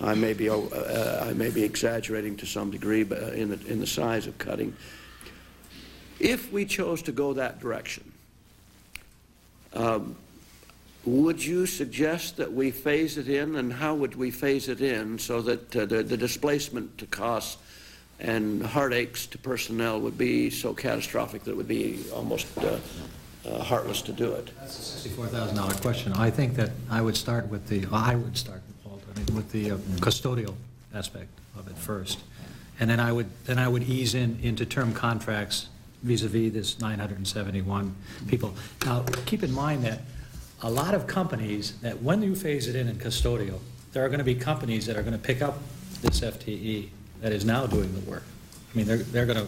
I may be exaggerating to some degree, but in the size of cutting. If we chose to go that direction, would you suggest that we phase it in, and how would we phase it in so that the displacement to costs and heartaches to personnel would be so catastrophic that it would be almost heartless to do it? That's a $64,000 question. I think that I would start with the custodial aspect of it first, and then I would ease into term contracts vis-a-vis this 971 people. Now, keep in mind that a lot of companies, that when you phase it in custodial, there are going to be companies that are going to pick up this FTE that is now doing the work. I mean, there are going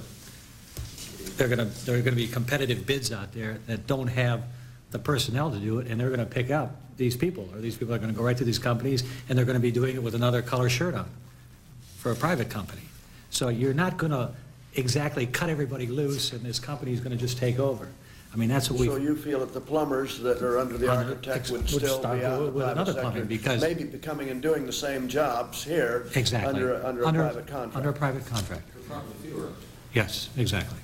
to be competitive bids out there that don't have the personnel to do it, and they're going to pick up these people, or these people are going to go right to these companies, and they're going to be doing it with another color shirt on for a private company. So you're not going to exactly cut everybody loose, and this company is going to just take over. I mean, that's what we. So you feel that the plumbers that are under the architect would still be out in the private sector, because maybe becoming and doing the same jobs here, exactly, under a private contract. Under a private contract. Yes, exactly.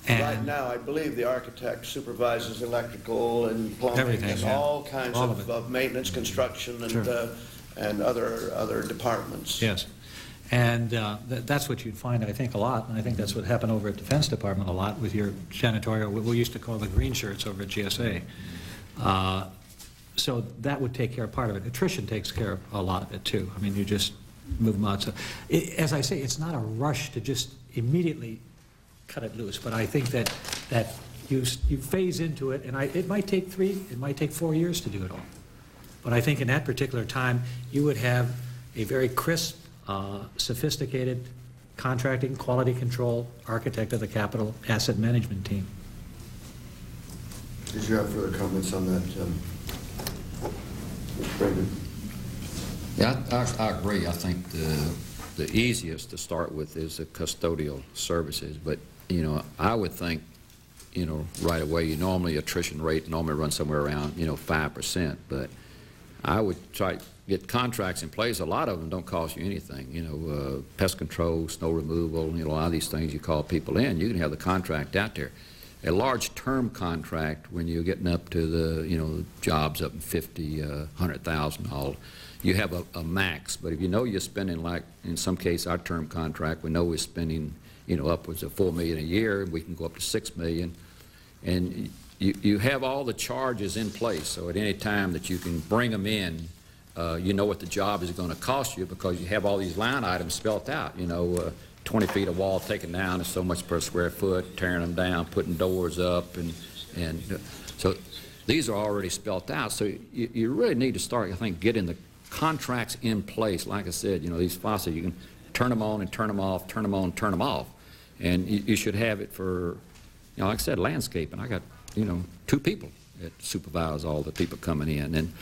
And right now, I believe the architect supervises electrical and plumbing everything, and all kinds of maintenance, construction, and sure. And other departments. Yes. And that's what you'd find, I think, a lot, and I think that's what happened over at the Defense Department a lot with your janitorial, what we used to call the green shirts over at GSA. So that would take care of part of it. Attrition takes care of a lot of it, too. I mean, you just move them out. So, as I say, it's not a rush to just immediately cut it loose, but I think that you phase into it, and it might take 3, it might take 4 years to do it all. But I think in that particular time, you would have a very crisp, sophisticated contracting, quality control architect of the capital asset management team. Did you have further comments on that, Brandon? Yeah, I agree. I think the easiest to start with is the custodial services, but I would think right away, normally attrition rate normally runs somewhere around 5%, but I would try to get contracts in place. A lot of them don't cost you anything. Pest control, snow removal, a lot of these things you call people in, you can have the contract out there. A large term contract, when you're getting up to the jobs up in 50, 100,000, all, you have a max. But if you're spending, like in some case our term contract, we know we're spending upwards of $4 million a year, we can go up to $6 million, and you have all the charges in place. So at any time that you can bring them in, you know what the job is going to cost you, because you have all these line items spelled out. 20 feet of wall taken down is so much per square foot, tearing them down, putting doors up, and so these are already spelled out. So you really need to start, I think, getting the contracts in place. Like I said, these faucets, you can turn them on and turn them off, turn them on and turn them off, and you should have it for, like I said, landscaping. I got 2 people that supervise all the people coming in,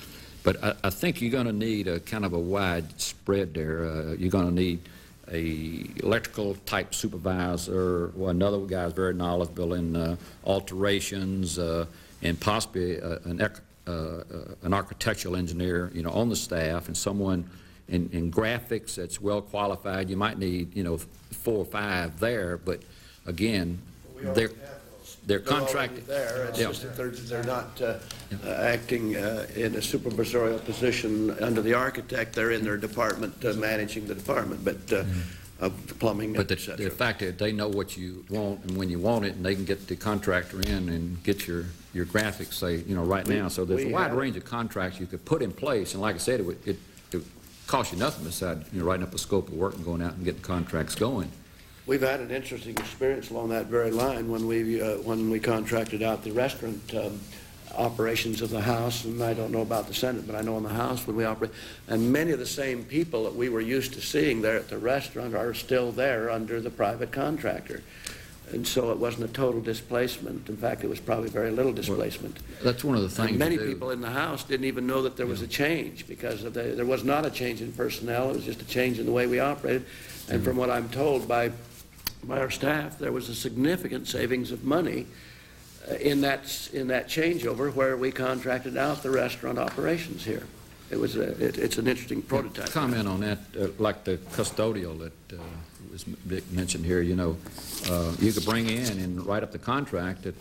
but I think you're going to need a kind of a wide spread there. You're going to need a electrical type supervisor, or another guy is very knowledgeable in alterations, and possibly an architectural engineer, on the staff, and someone in graphics that's well qualified. You might need 4 or 5 there, but again, they're contracted. There. It's just that they're not acting in a supervisorial position under the architect. They're in their department, managing the department, but of the plumbing. But the fact that they know what you want and when you want it, and they can get the contractor in and get your graphics, say, right now. So there's a wide range of contracts you could put in place, and like I said, it would cost you nothing besides writing up a scope of work and going out and getting contracts going. We've had an interesting experience along that very line when we contracted out the restaurant operations of the House, and I don't know about the Senate, but I know in the House when we operate, and many of the same people that we were used to seeing there at the restaurant are still there under the private contractor. And so it wasn't a total displacement. In fact, it was probably very little displacement. Well, that's one of the things. And many people in the House didn't even know that there was a change, because there was not a change in personnel. It was just a change in the way we operated. And from what I'm told by our staff, there was a significant savings of money in that changeover where we contracted out the restaurant operations here. it's an interesting prototype. Comment on that, like the custodial that was mentioned here, you know, you could bring in and write up the contract, that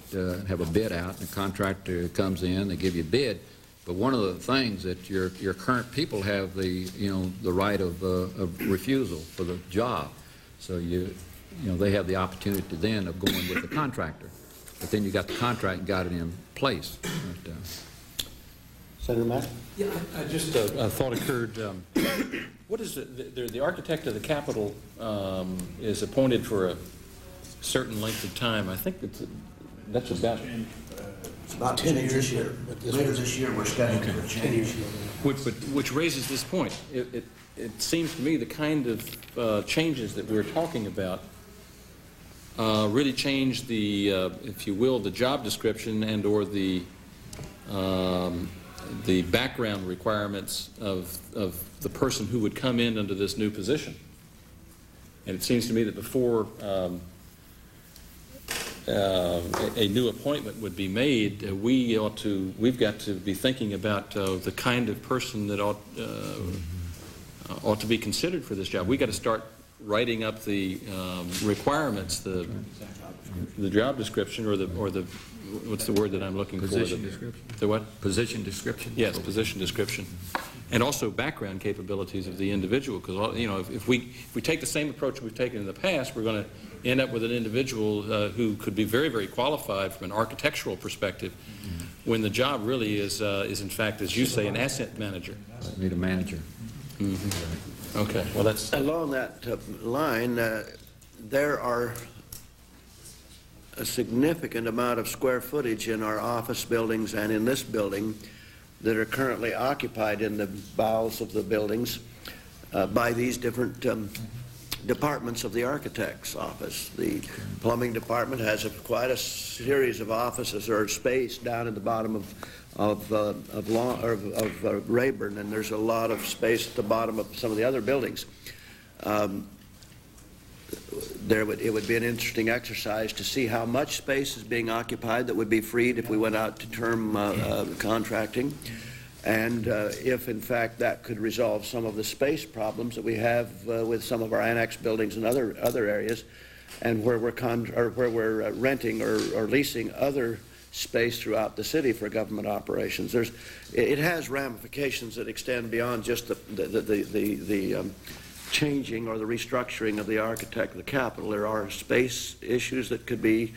have a bid out, and the contractor comes in, they give you a bid, but one of the things that your current people have the right of refusal for the job, so you know they have the opportunity then of going with the contractor, but then you got the contract and got it in place. But, Senator Mack? Yeah, I just a thought occurred. What is the architect of the Capitol is appointed for a certain length of time. I think that's about. It's about 10 years this year. Later this year, we're scheduled for change. Which raises this point. It seems to me the kind of changes that we're talking about really change the, if you will, the job description and or the background requirements of the person who would come in under this new position. And it seems to me that before a new appointment would be made, we've got to be thinking about the kind of person that ought to be considered for this job. We've got to start writing up the requirements, the job description, or the what's the word that I'm looking for? Position description. The what? Position description? Yes, position description. And also background capabilities of the individual, because, you know, if we take the same approach we've taken in the past, we're going to end up with an individual who could be very, very qualified from an architectural perspective, when the job really is in fact, as you say, an asset manager. Need a manager. Mm-hmm. Okay, well that's... Along that line, there are a significant amount of square footage in our office buildings and in this building that are currently occupied in the bowels of the buildings by these different departments of the architect's office. The plumbing department has quite a series of offices or space down at the bottom of Rayburn, and there's a lot of space at the bottom of some of the other buildings. It would be an interesting exercise to see how much space is being occupied that would be freed if we went out to term contracting, and if in fact that could resolve some of the space problems that we have with some of our annex buildings and other areas, and where we're renting or leasing other space throughout the city for government operations. It has ramifications that extend beyond just the changing or the restructuring of the architect of the Capitol. There are space issues that could be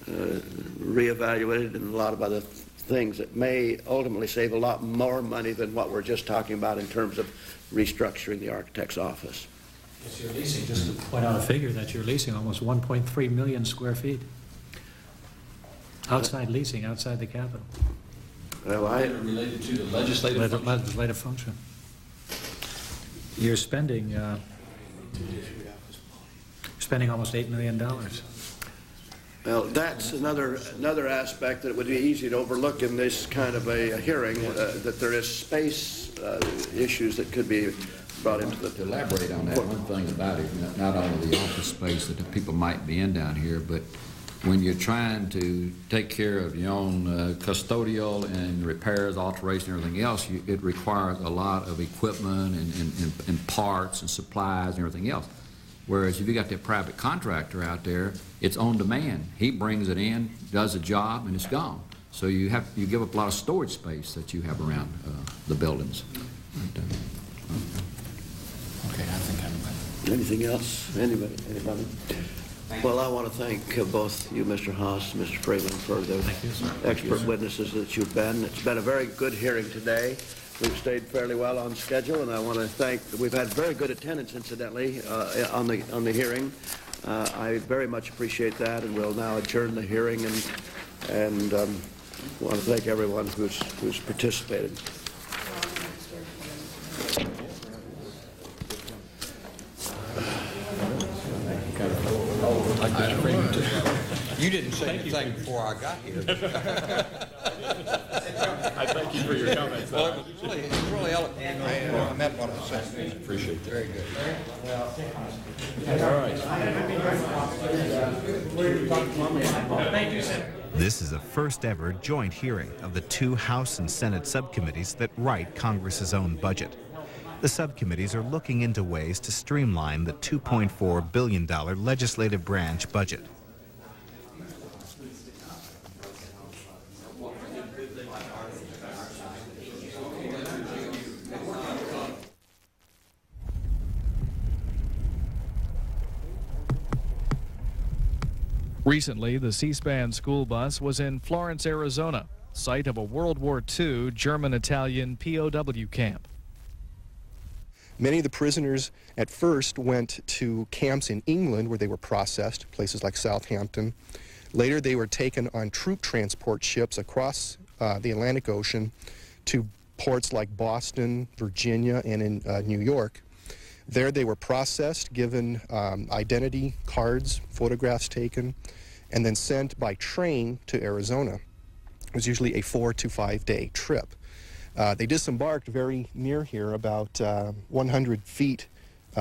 reevaluated and a lot of other things that may ultimately save a lot more money than what we're just talking about in terms of restructuring the architect's office. Yes, you're leasing, just to point out a figure, that you're leasing almost 1.3 million square feet. Outside leasing, outside the Capitol. Well, related to the legislative legislative function. You're spending almost $8 million. well, that's another aspect that would be easy to overlook in this kind of a hearing, that there is space issues that could be brought into the... To elaborate on that, one thing about it, not only the office space that the people might be in down here, but when you're trying to take care of your own custodial and repairs, alteration, and everything else, it requires a lot of equipment and parts and supplies and everything else. Whereas if you got that private contractor out there, it's on demand. He brings it in, does a job, and it's gone. So you give up a lot of storage space that you have around the buildings. Okay, I think I'm... Anything else? Anybody? Well, I want to thank both you, Mr. Haas, and Mr. Freeman, for the expert witnesses that you've been. It's been a very good hearing today. We've stayed fairly well on schedule, and I want to thank, we've had very good attendance, incidentally, on the hearing. I very much appreciate that, and we'll now adjourn the hearing, and want to thank everyone who's participated. You didn't say anything before I got here. I thank you for your comments. Well, it was really eloquent. I meant what I said. Appreciate that. Very good. All right. This is a first-ever joint hearing of the two House and Senate subcommittees that write Congress's own budget. The subcommittees are looking into ways to streamline the $2.4 billion legislative branch budget. Recently, the C-SPAN school bus was in Florence, Arizona, site of a World War II German-Italian POW camp. Many of the prisoners at first went to camps in England where they were processed, places like Southampton. Later they were taken on troop transport ships across the Atlantic Ocean to ports like Boston, Virginia, and in New York. There they were processed, given identity cards, photographs taken, and then sent by train to Arizona. It was usually a 4 to 5 day trip. They disembarked very near here, about 100 feet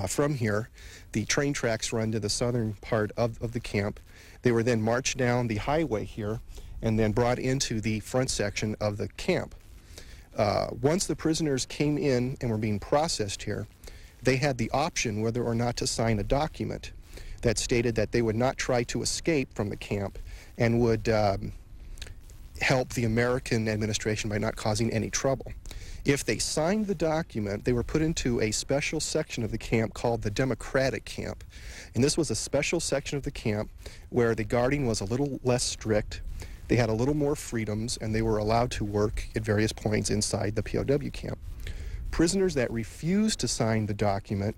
from here. The train tracks run to the southern part of the camp. They were then marched down the highway here and then brought into the front section of the camp. Once the prisoners came in and were being processed here, they had the option whether or not to sign a document that stated that they would not try to escape from the camp and would help the American administration by not causing any trouble. If they signed the document, they were put into a special section of the camp called the Democratic Camp. And this was a special section of the camp where the guarding was a little less strict, they had a little more freedoms, and they were allowed to work at various points inside the POW camp. Prisoners that refused to sign the document,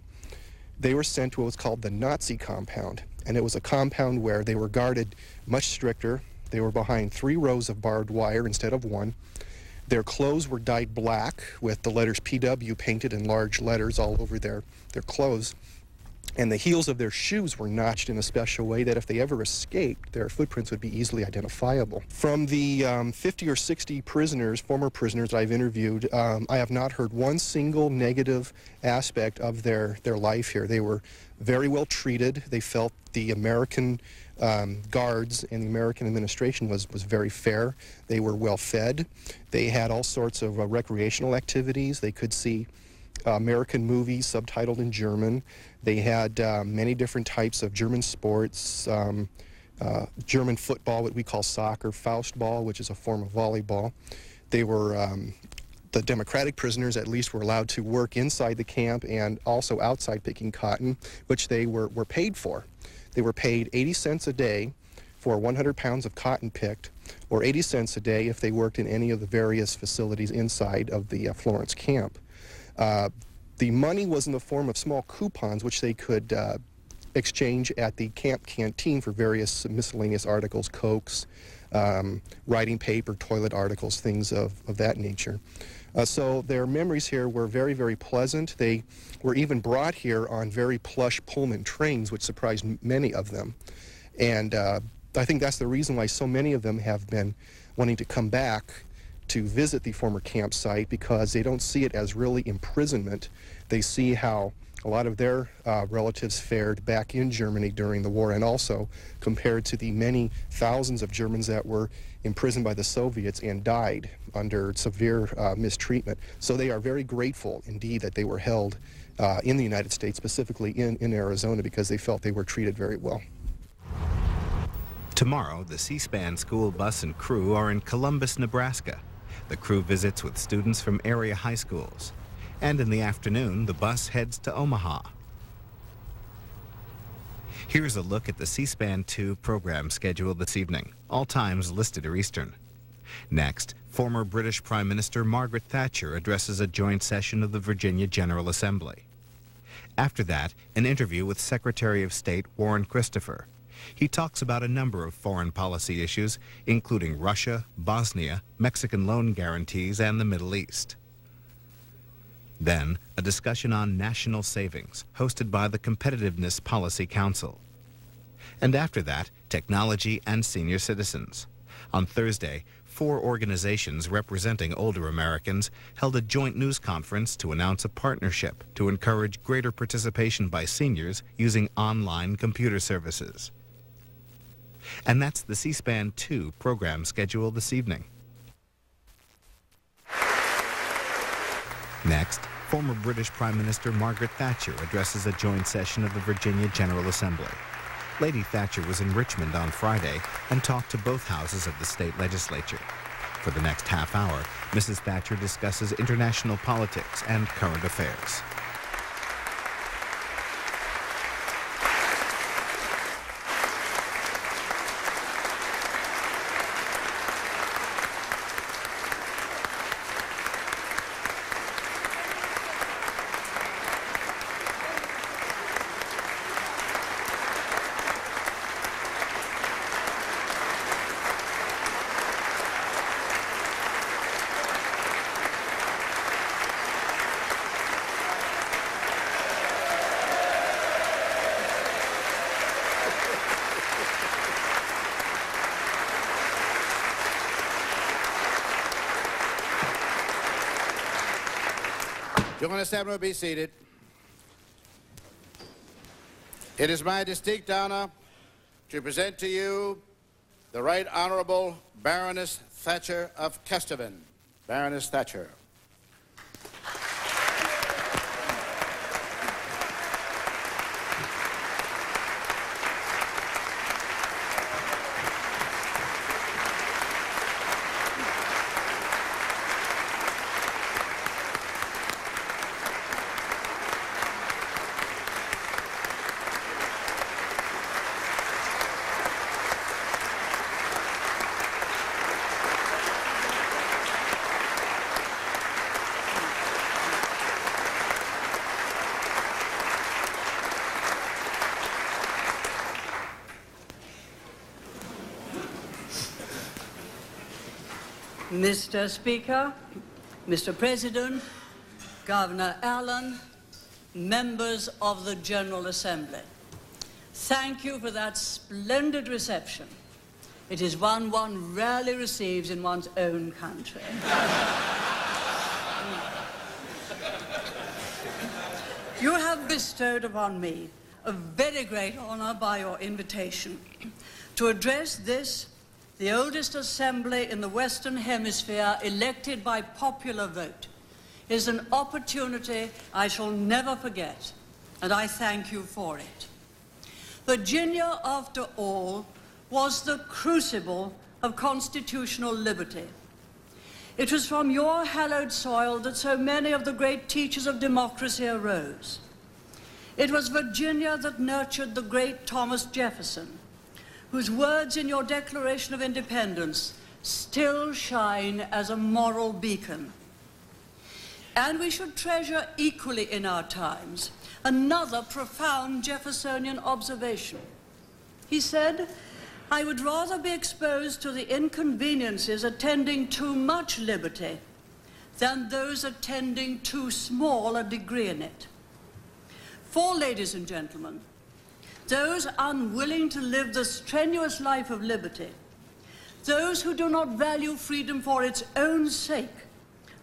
they were sent to what was called the Nazi compound. And it was a compound where they were guarded much stricter. They were behind 3 rows of barbed wire instead of 1. Their clothes were dyed black with the letters PW painted in large letters all over their clothes. And the heels of their shoes were notched in a special way that if they ever escaped, their footprints would be easily identifiable. From the 50 or 60 prisoners, former prisoners I've interviewed, I have not heard one single negative aspect of their life here. They were very well treated. They felt the American guards and the American administration was very fair. They were well fed. They had all sorts of recreational activities. They could see American movies subtitled in German. They had many different types of German sports, German football, what we call soccer, Faustball, which is a form of volleyball. They were, the Democratic prisoners at least were allowed to work inside the camp and also outside picking cotton, which they were paid for. They were paid 80 cents a day for 100 pounds of cotton picked, or 80 cents a day if they worked in any of the various facilities inside of the Florence camp. The money was in the form of small coupons which they could exchange at the camp canteen for various miscellaneous articles, Cokes, writing paper, toilet articles, things of that nature. So their memories here were very, very pleasant. They were even brought here on very plush Pullman trains, which surprised many of them. And I think that's the reason why so many of them have been wanting to come back to visit the former campsite, because they don't see it as really imprisonment. They see how a lot of their relatives fared back in Germany during the war, and also compared to the many thousands of Germans that were imprisoned by the Soviets and died under severe mistreatment. So they are very grateful indeed that they were held in the United States, specifically in Arizona, because they felt they were treated very well. Tomorrow, the C-SPAN school bus and crew are in Columbus, Nebraska. The crew visits with students from area high schools. And in the afternoon, the bus heads to Omaha. Here's a look at the C-SPAN 2 program schedule this evening. All times listed are Eastern. Next, former British Prime Minister Margaret Thatcher addresses a joint session of the Virginia General Assembly. After that, an interview with Secretary of State Warren Christopher. He talks about a number of foreign policy issues, including Russia, Bosnia, Mexican loan guarantees, and the Middle East. Then, a discussion on national savings, hosted by the Competitiveness Policy Council. And after that, technology and senior citizens. On Thursday, 4 organizations representing older Americans held a joint news conference to announce a partnership to encourage greater participation by seniors using online computer services. And that's the C-SPAN 2 program schedule this evening. Next, former British Prime Minister Margaret Thatcher addresses a joint session of the Virginia General Assembly. Lady Thatcher was in Richmond on Friday and talked to both houses of the state legislature. For the next half hour, Mrs. Thatcher discusses international politics and current affairs. Gentlemen, Assembly, be seated. It is my distinct honor to present to you the Right Honorable Baroness Thatcher of Kesteven. Baroness Thatcher. Mr. Speaker, Mr. President, Governor Allen, members of the General Assembly, thank you for that splendid reception. It is one rarely receives in one's own country. You have bestowed upon me a very great honor by your invitation to address this, the oldest assembly in the Western Hemisphere elected by popular vote. It is an opportunity I shall never forget, and I thank you for it. Virginia, after all, was the crucible of constitutional liberty. It was from your hallowed soil that so many of the great teachers of democracy arose. It was Virginia that nurtured the great Thomas Jefferson, whose words in your Declaration of Independence still shine as a moral beacon. And we should treasure equally in our times another profound Jeffersonian observation. He said, "I would rather be exposed to the inconveniences attending too much liberty than those attending too small a degree in it." For, ladies and gentlemen, those unwilling to live the strenuous life of liberty, those who do not value freedom for its own sake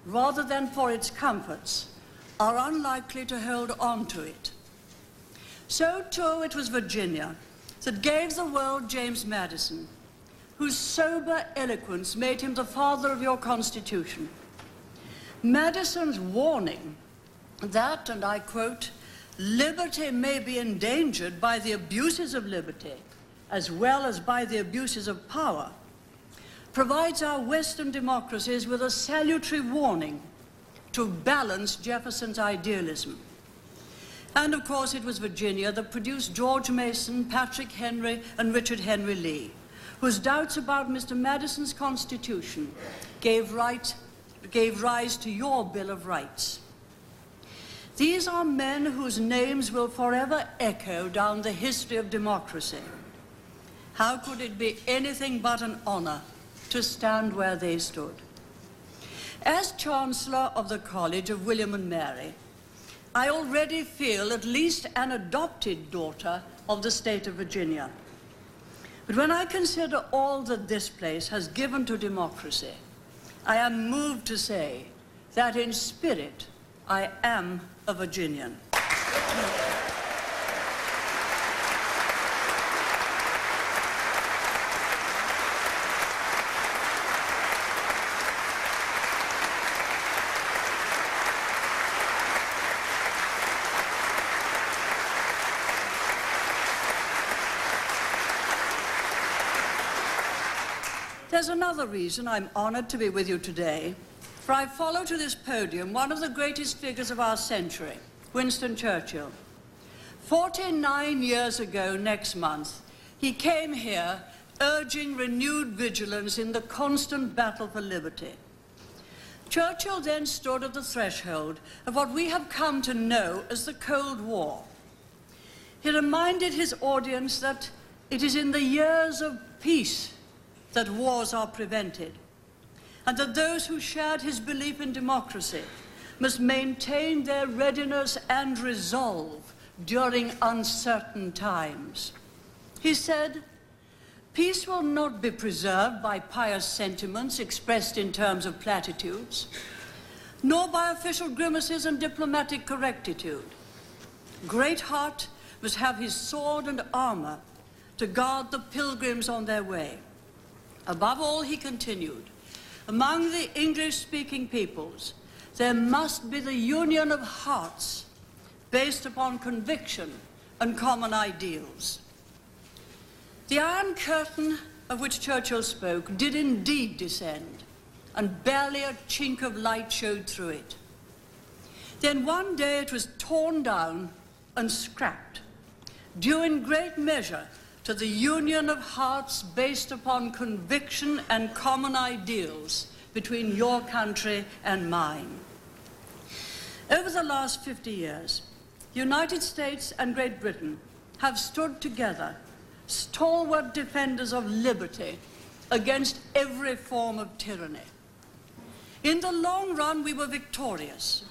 rather than for its comforts, are unlikely to hold on to it. So, too, it was Virginia that gave the world James Madison, whose sober eloquence made him the father of your Constitution. Madison's warning that, and I quote, "Liberty may be endangered by the abuses of liberty, as well as by the abuses of power," provides our Western democracies with a salutary warning to balance Jefferson's idealism. And of course it was Virginia that produced George Mason, Patrick Henry, and Richard Henry Lee, whose doubts about Mr. Madison's Constitution gave rise to your Bill of Rights. These are men whose names will forever echo down the history of democracy. How could it be anything but an honor to stand where they stood? As Chancellor of the College of William and Mary, I already feel at least an adopted daughter of the state of Virginia. But when I consider all that this place has given to democracy, I am moved to say that in spirit I am a Virginian. There's another reason I'm honored to be with you today, for I follow to this podium one of the greatest figures of our century, Winston Churchill. 49 years ago next month, he came here urging renewed vigilance in the constant battle for liberty. Churchill then stood at the threshold of what we have come to know as the Cold War. He reminded his audience that it is in the years of peace that wars are prevented, and that those who shared his belief in democracy must maintain their readiness and resolve during uncertain times. He said, "Peace will not be preserved by pious sentiments expressed in terms of platitudes, nor by official grimaces and diplomatic correctitude. Greatheart must have his sword and armor to guard the pilgrims on their way. Above all," he continued, "among the English-speaking peoples, there must be the union of hearts based upon conviction and common ideals." The Iron Curtain of which Churchill spoke did indeed descend, and barely a chink of light showed through it. Then one day it was torn down and scrapped, due in great measure to the union of hearts based upon conviction and common ideals between your country and mine. Over the last 50 years, the United States and Great Britain have stood together, stalwart defenders of liberty against every form of tyranny. In the long run, we were victorious,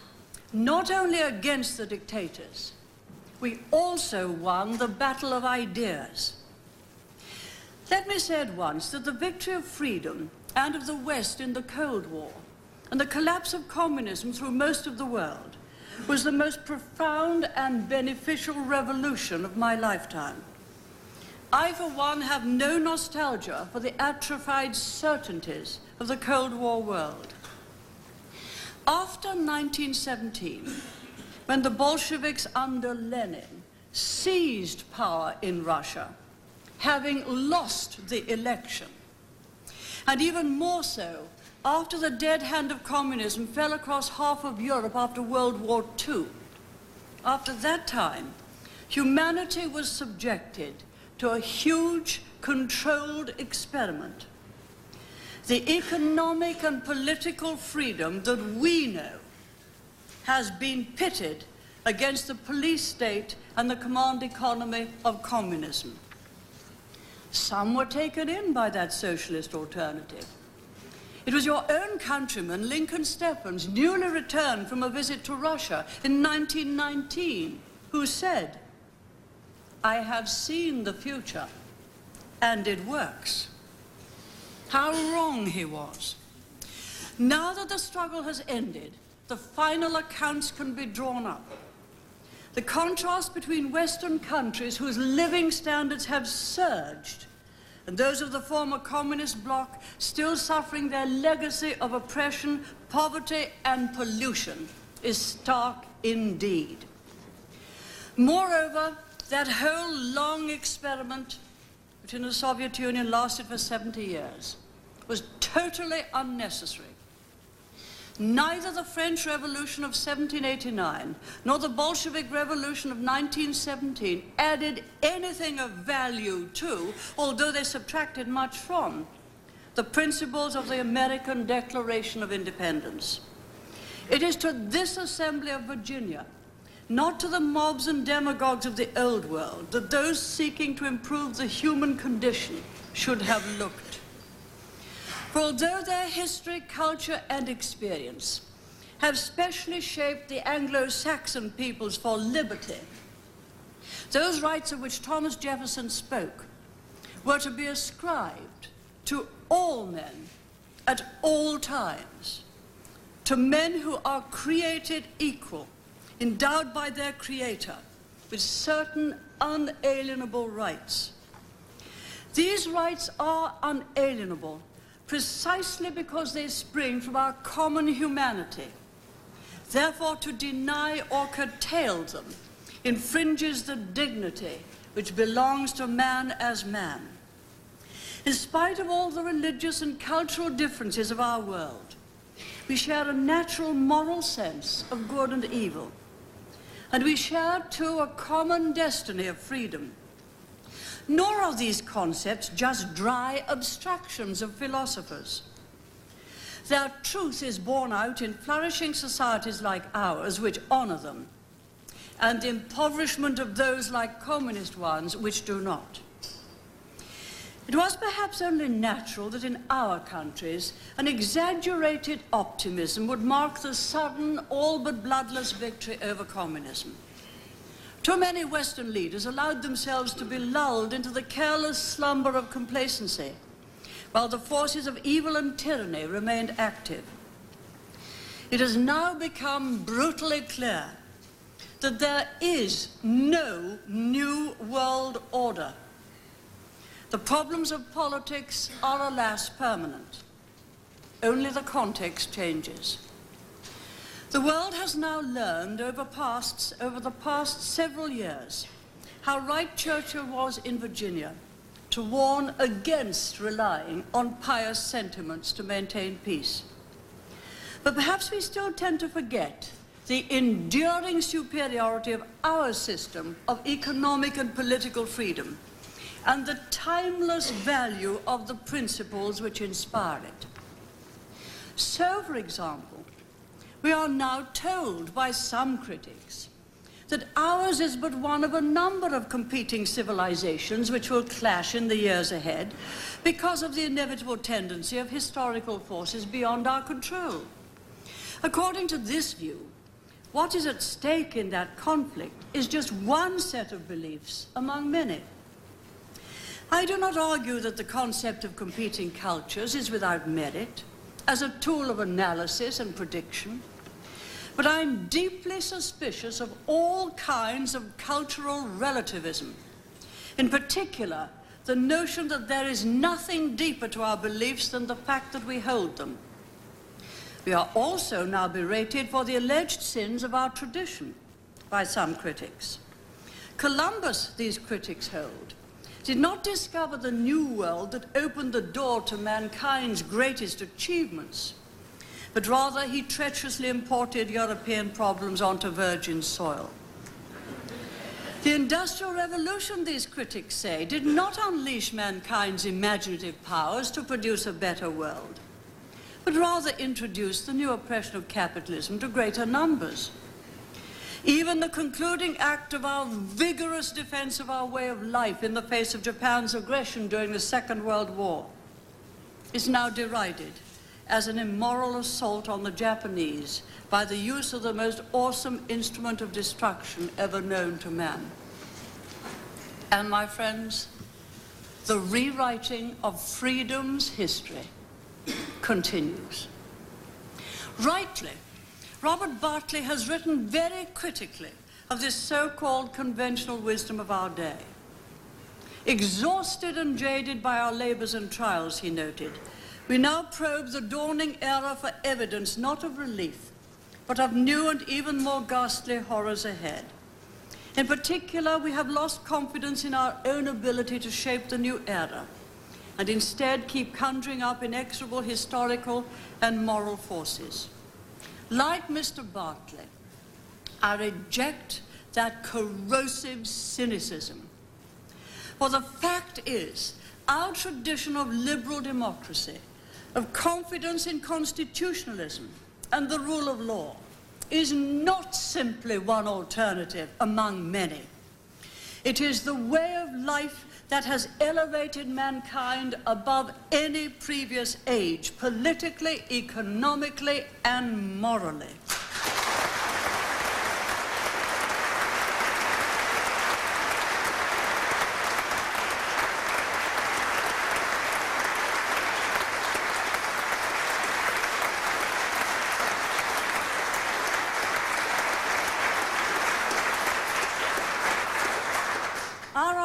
not only against the dictators, we also won the battle of ideas. Let me say at once that the victory of freedom and of the West in the Cold War and the collapse of communism through most of the world was the most profound and beneficial revolution of my lifetime. I, for one, have no nostalgia for the atrophied certainties of the Cold War world. After 1917, when the Bolsheviks under Lenin seized power in Russia, having lost the election, and even more so after the dead hand of communism fell across half of Europe after World War II. After that time, humanity was subjected to a huge, controlled experiment. The economic and political freedom that we know has been pitted against the police state and the command economy of communism. Some were taken in by that socialist alternative. It was your own countryman, Lincoln Steffens, newly returned from a visit to Russia in 1919, who said, "I have seen the future, and it works." How wrong he was. Now that the struggle has ended, the final accounts can be drawn up. The contrast between Western countries whose living standards have surged and those of the former communist bloc still suffering their legacy of oppression, poverty, and pollution is stark indeed. Moreover, that whole long experiment between the Soviet Union lasted for 70 years was totally unnecessary. Neither the French Revolution of 1789 nor the Bolshevik Revolution of 1917 added anything of value to, although they subtracted much from, the principles of the American Declaration of Independence. It is to this Assembly of Virginia, not to the mobs and demagogues of the old world, that those seeking to improve the human condition should have looked. For although their history, culture, and experience have specially shaped the Anglo-Saxon peoples for liberty, those rights of which Thomas Jefferson spoke were to be ascribed to all men at all times, to men who are created equal, endowed by their Creator with certain unalienable rights. These rights are unalienable precisely because they spring from our common humanity. Therefore, to deny or curtail them infringes the dignity which belongs to man as man. In spite of all the religious and cultural differences of our world, we share a natural moral sense of good and evil. And we share, too, a common destiny of freedom. Nor are these concepts just dry abstractions of philosophers. Their truth is borne out in flourishing societies like ours, which honor them, and the impoverishment of those like communist ones, which do not. It was perhaps only natural that in our countries an exaggerated optimism would mark the sudden, all but bloodless victory over communism. Too many Western leaders allowed themselves to be lulled into the careless slumber of complacency, while the forces of evil and tyranny remained active. It has now become brutally clear that there is no new world order. The problems of politics are, alas, permanent. Only the context changes. The world has now learned over the past several years how right Churchill was in Virginia to warn against relying on pious sentiments to maintain peace. But perhaps we still tend to forget the enduring superiority of our system of economic and political freedom, and the timeless value of the principles which inspire it. So, for example, we are now told by some critics that ours is but one of a number of competing civilizations which will clash in the years ahead because of the inevitable tendency of historical forces beyond our control. According to this view, what is at stake in that conflict is just one set of beliefs among many. I do not argue that the concept of competing cultures is without merit as a tool of analysis and prediction, but I'm deeply suspicious of all kinds of cultural relativism, in particular the notion that there is nothing deeper to our beliefs than the fact that we hold them. We are also now berated for the alleged sins of our tradition by some critics. Columbus, these critics hold, did not discover the new world that opened the door to mankind's greatest achievements, but rather he treacherously imported European problems onto virgin soil. The Industrial Revolution, these critics say, did not unleash mankind's imaginative powers to produce a better world, but rather introduce the new oppression of capitalism to greater numbers. Even the concluding act of our vigorous defense of our way of life in the face of Japan's aggression during the Second World War is now derided as an immoral assault on the Japanese by the use of the most awesome instrument of destruction ever known to man. And my friends, the rewriting of freedom's history continues. Rightly, Robert Bartley has written very critically of this so-called conventional wisdom of our day. Exhausted and jaded by our labors and trials, he noted, we now probe the dawning era for evidence not of relief, but of new and even more ghastly horrors ahead. In particular, we have lost confidence in our own ability to shape the new era, and instead keep conjuring up inexorable historical and moral forces. Like Mr. Bartley, I reject that corrosive cynicism. For the fact is, our tradition of liberal democracy, of confidence in constitutionalism and the rule of law, is not simply one alternative among many. It is the way of life that has elevated mankind above any previous age, politically, economically, and morally.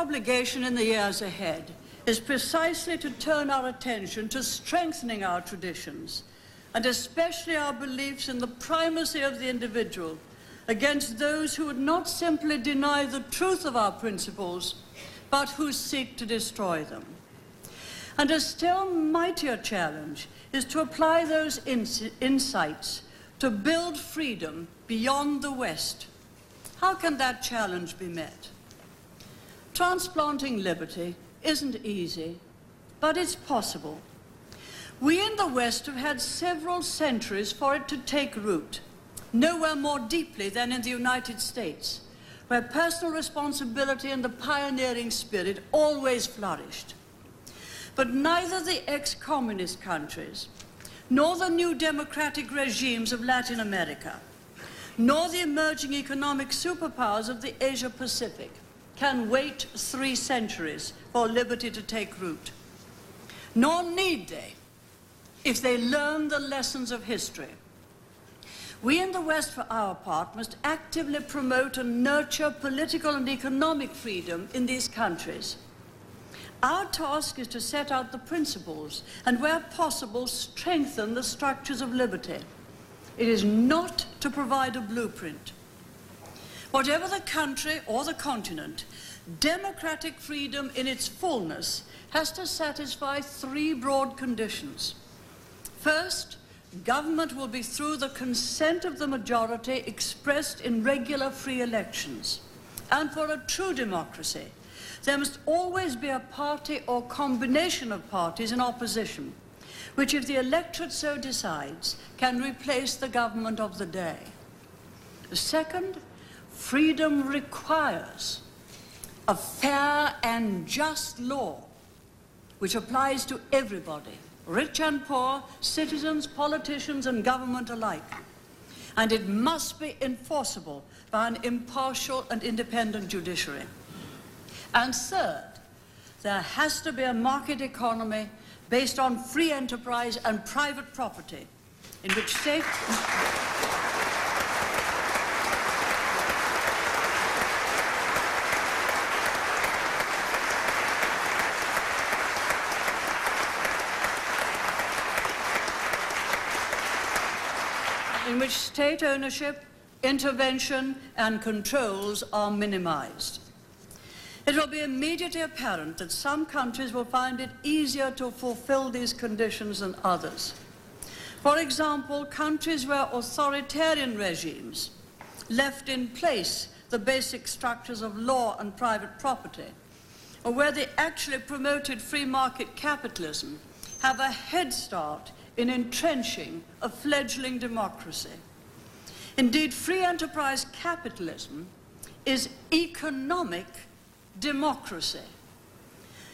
obligation in the years ahead is precisely to turn our attention to strengthening our traditions, and especially our beliefs in the primacy of the individual against those who would not simply deny the truth of our principles, but who seek to destroy them. And a still mightier challenge is to apply those insights to build freedom beyond the West. How can that challenge be met? Transplanting liberty isn't easy, but it's possible. We in the West have had several centuries for it to take root, nowhere more deeply than in the United States, where personal responsibility and the pioneering spirit always flourished. But neither the ex-communist countries, nor the new democratic regimes of Latin America, nor the emerging economic superpowers of the Asia-Pacific can wait 3 centuries for liberty to take root. Nor need they, if they learn the lessons of history. We in the West, for our part, must actively promote and nurture political and economic freedom in these countries. Our task is to set out the principles and, where possible, strengthen the structures of liberty. It is not to provide a blueprint. Whatever the country or the continent, democratic freedom in its fullness has to satisfy 3 broad conditions. First, government will be through the consent of the majority expressed in regular free elections. And for a true democracy, there must always be a party or combination of parties in opposition, which, if the electorate so decides, can replace the government of the day. Second, freedom requires a fair and just law which applies to everybody, rich and poor, citizens, politicians, and government alike. And it must be enforceable by an impartial and independent judiciary. And third, there has to be a market economy based on free enterprise and private property, in which state... in which state ownership, intervention, and controls are minimized. It will be immediately apparent that some countries will find it easier to fulfill these conditions than others. For example, countries where authoritarian regimes left in place the basic structures of law and private property, or where they actually promoted free market capitalism, have a head start in entrenching a fledgling democracy. Indeed, free enterprise capitalism is economic democracy.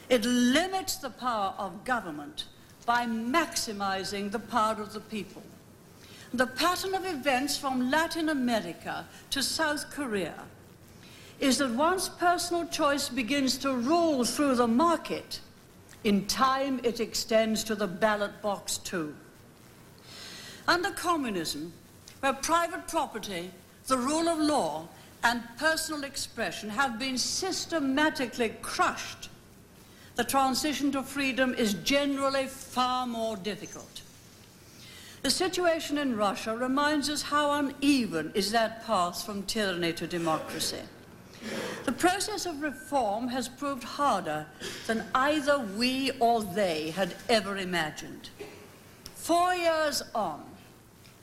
It limits the power of government by maximizing the power of the people. The pattern of events from Latin America to South Korea is that once personal choice begins to rule through the market, in time it extends to the ballot box too. Under communism, where private property, the rule of law, and personal expression have been systematically crushed, the transition to freedom is generally far more difficult. The situation in Russia reminds us how uneven is that path from tyranny to democracy. The process of reform has proved harder than either we or they had ever imagined. 4 years on,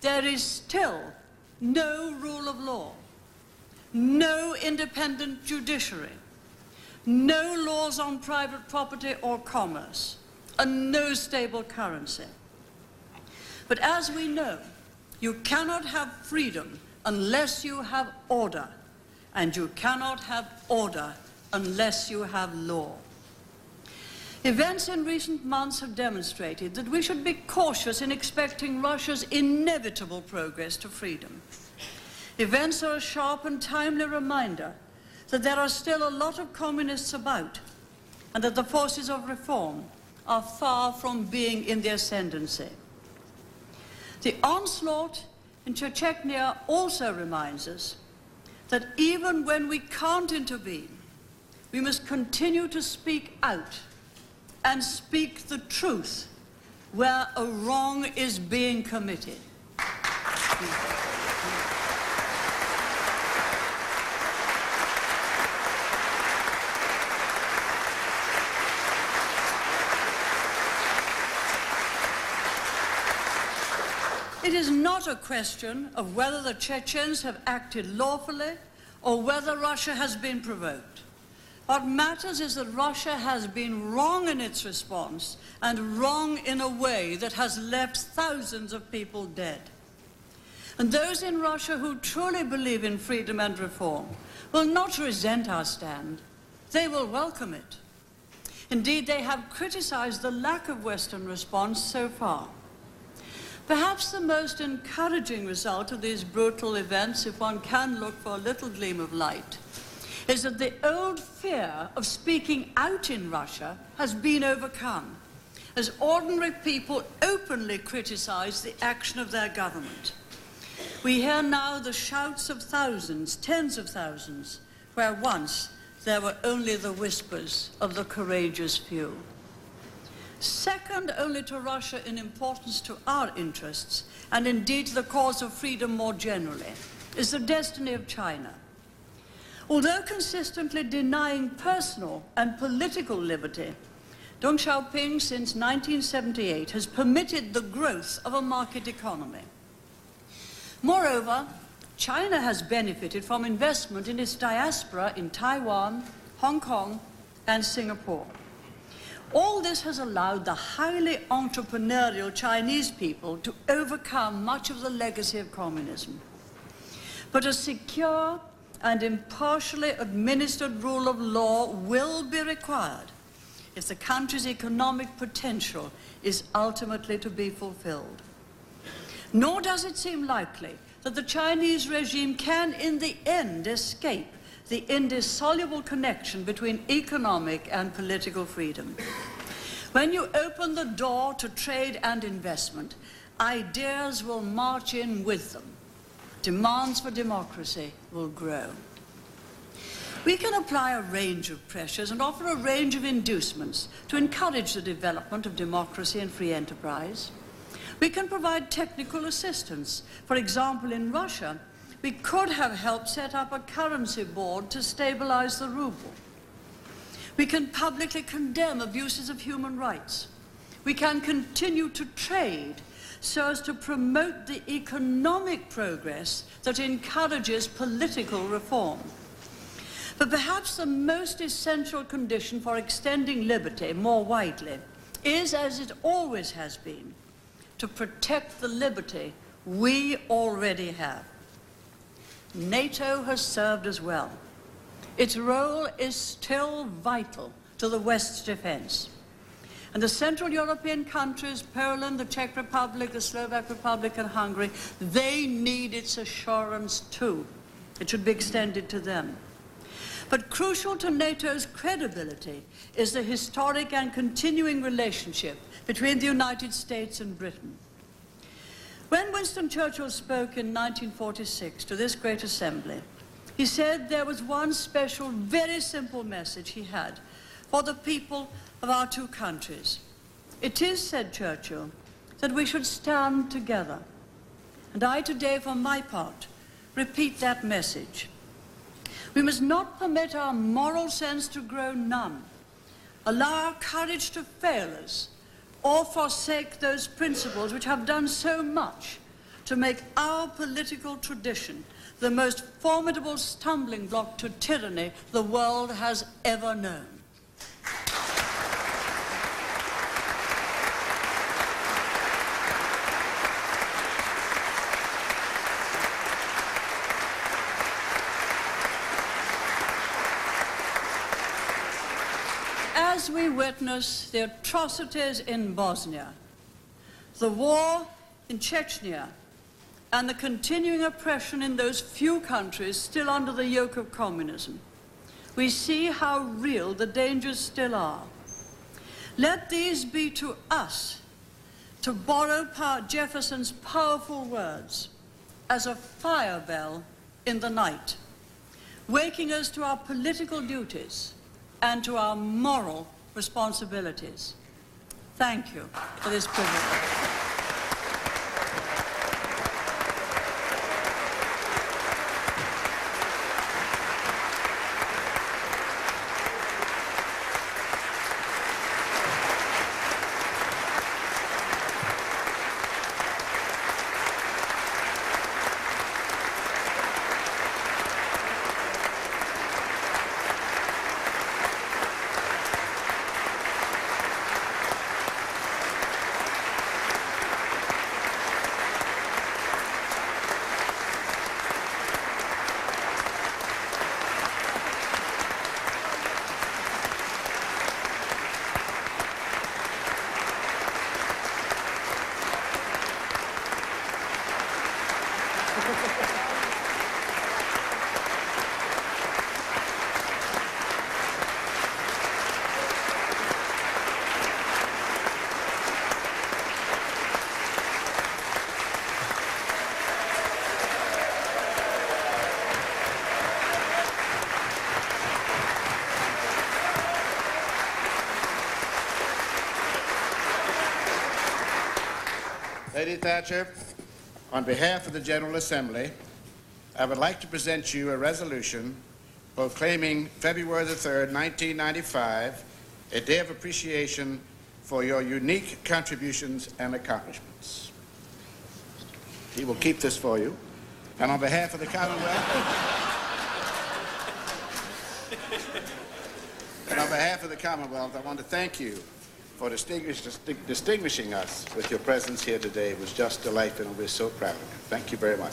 there is still no rule of law, no independent judiciary, no laws on private property or commerce, and no stable currency. But as we know, you cannot have freedom unless you have order, and you cannot have order unless you have law. Events in recent months have demonstrated that we should be cautious in expecting Russia's inevitable progress to freedom. Events are a sharp and timely reminder that there are still a lot of communists about, and that the forces of reform are far from being in the ascendancy. The onslaught in Chechnya also reminds us that even when we can't intervene, we must continue to speak out and speak the truth where a wrong is being committed. It is not a question of whether the Chechens have acted lawfully or whether Russia has been provoked. What matters is that Russia has been wrong in its response, and wrong in a way that has left thousands of people dead. And those in Russia who truly believe in freedom and reform will not resent our stand. They will welcome it. Indeed, they have criticized the lack of Western response so far. Perhaps the most encouraging result of these brutal events, if one can look for a little gleam of light, is that the old fear of speaking out in Russia has been overcome, as ordinary people openly criticize the action of their government. We hear now the shouts of thousands, tens of thousands, where once there were only the whispers of the courageous few. Second only to Russia in importance to our interests, and indeed to the cause of freedom more generally, is the destiny of China. Although consistently denying personal and political liberty, Deng Xiaoping since 1978 has permitted the growth of a market economy. Moreover, China has benefited from investment in its diaspora in Taiwan, Hong Kong, and Singapore. All this has allowed the highly entrepreneurial Chinese people to overcome much of the legacy of communism. But a secure and impartially administered rule of law will be required if the country's economic potential is ultimately to be fulfilled. Nor does it seem likely that the Chinese regime can, in the end, escape the indissoluble connection between economic and political freedom. When you open the door to trade and investment, ideas will march in with them. Demands for democracy will grow. We can apply a range of pressures and offer a range of inducements to encourage the development of democracy and free enterprise. We can provide technical assistance. For example, in Russia, we could have helped set up a currency board to stabilize the ruble. We can publicly condemn abuses of human rights. We can continue to trade so as to promote the economic progress that encourages political reform. But perhaps the most essential condition for extending liberty more widely is, as it always has been, to protect the liberty we already have. NATO has served us well. Its role is still vital to the West's defense. And the Central European countries, Poland, the Czech Republic, the Slovak Republic, and Hungary, they need its assurance too. It should be extended to them. But crucial to NATO's credibility is the historic and continuing relationship between the United States and Britain. When Winston Churchill spoke in 1946 to this great assembly, he said there was one special, very simple message he had for the people of our two countries. It is, said Churchill, that we should stand together. And I today, for my part, repeat that message. We must not permit our moral sense to grow numb, allow our courage to fail us, or forsake those principles which have done so much to make our political tradition the most formidable stumbling block to tyranny the world has ever known. As we witness the atrocities in Bosnia, the war in Chechnya, and the continuing oppression in those few countries still under the yoke of communism, we see how real the dangers still are. Let these be to us, to borrow Jefferson's powerful words, as a fire bell in the night, waking us to our political duties, and to our moral responsibilities. Thank you for this privilege. Lady Thatcher, on behalf of the General Assembly, I would like to present you a resolution proclaiming February the 3rd, 1995, a day of appreciation for your unique contributions and accomplishments. He will keep this for you. And on behalf of the Commonwealth, I want to thank you for distinguishing us with your presence here today. It was just delightful, and we're so proud of you. Thank you very much.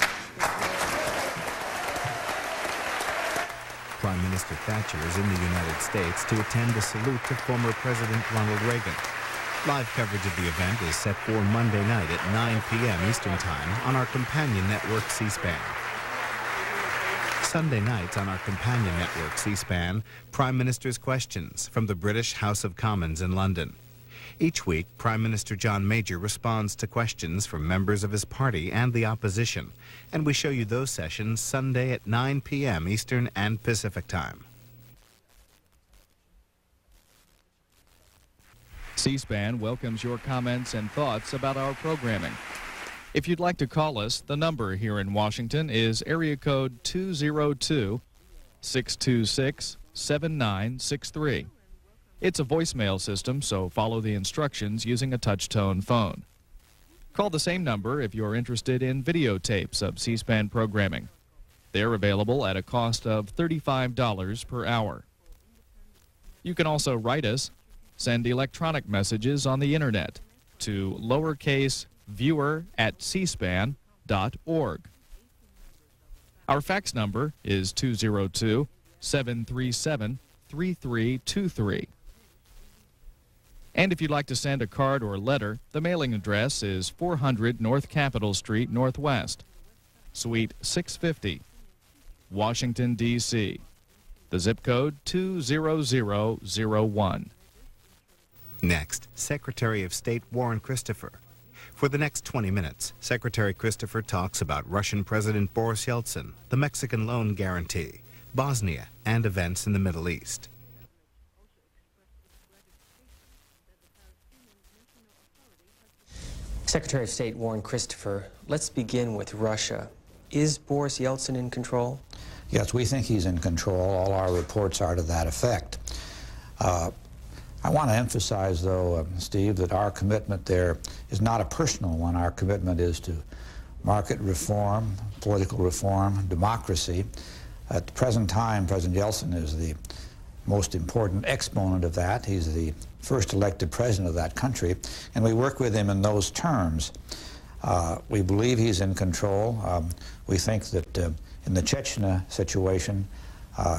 Prime Minister Thatcher is in the United States to attend a salute to former President Ronald Reagan. Live coverage of the event is set for Monday night at 9 p.m. Eastern Time on our companion network C-SPAN. Sunday nights on our companion network C-SPAN, Prime Minister's Questions from the British House of Commons in London. Each week, Prime Minister John Major responds to questions from members of his party and the opposition, and we show you those sessions Sunday at 9 p.m. Eastern and Pacific Time. C-SPAN welcomes your comments and thoughts about our programming. If you'd like to call us, the number here in Washington is area code 202-626-7963. It's a voicemail system, so follow the instructions using a touch-tone phone. Call the same number if you're interested in videotapes of C-SPAN programming. They're available at a cost of $35 per hour. You can also write us, send electronic messages on the internet to lowercase viewer@cspan.org. Our fax number is 202-737-3323. And if you'd like to send a card or letter, the mailing address is 400 North Capitol Street Northwest, Suite 650, Washington, D.C. The zip code 20001. Next, Secretary of State Warren Christopher. For the next 20 minutes, Secretary Christopher talks about Russian President Boris Yeltsin, the Mexican loan guarantee, Bosnia, and events in the Middle East. Secretary of State Warren Christopher, let's begin with Russia. Is Boris Yeltsin in control? Yes, we think he's in control. All our reports are to that effect. I want to emphasize, though, Steve, that our commitment there is not a personal one. Our commitment is to market reform, political reform, democracy. At the present time, President Yeltsin is the most important exponent of that. He's the first elected president of that country, and we work with him in those terms. We believe he's in control. We think that in the Chechnya situation,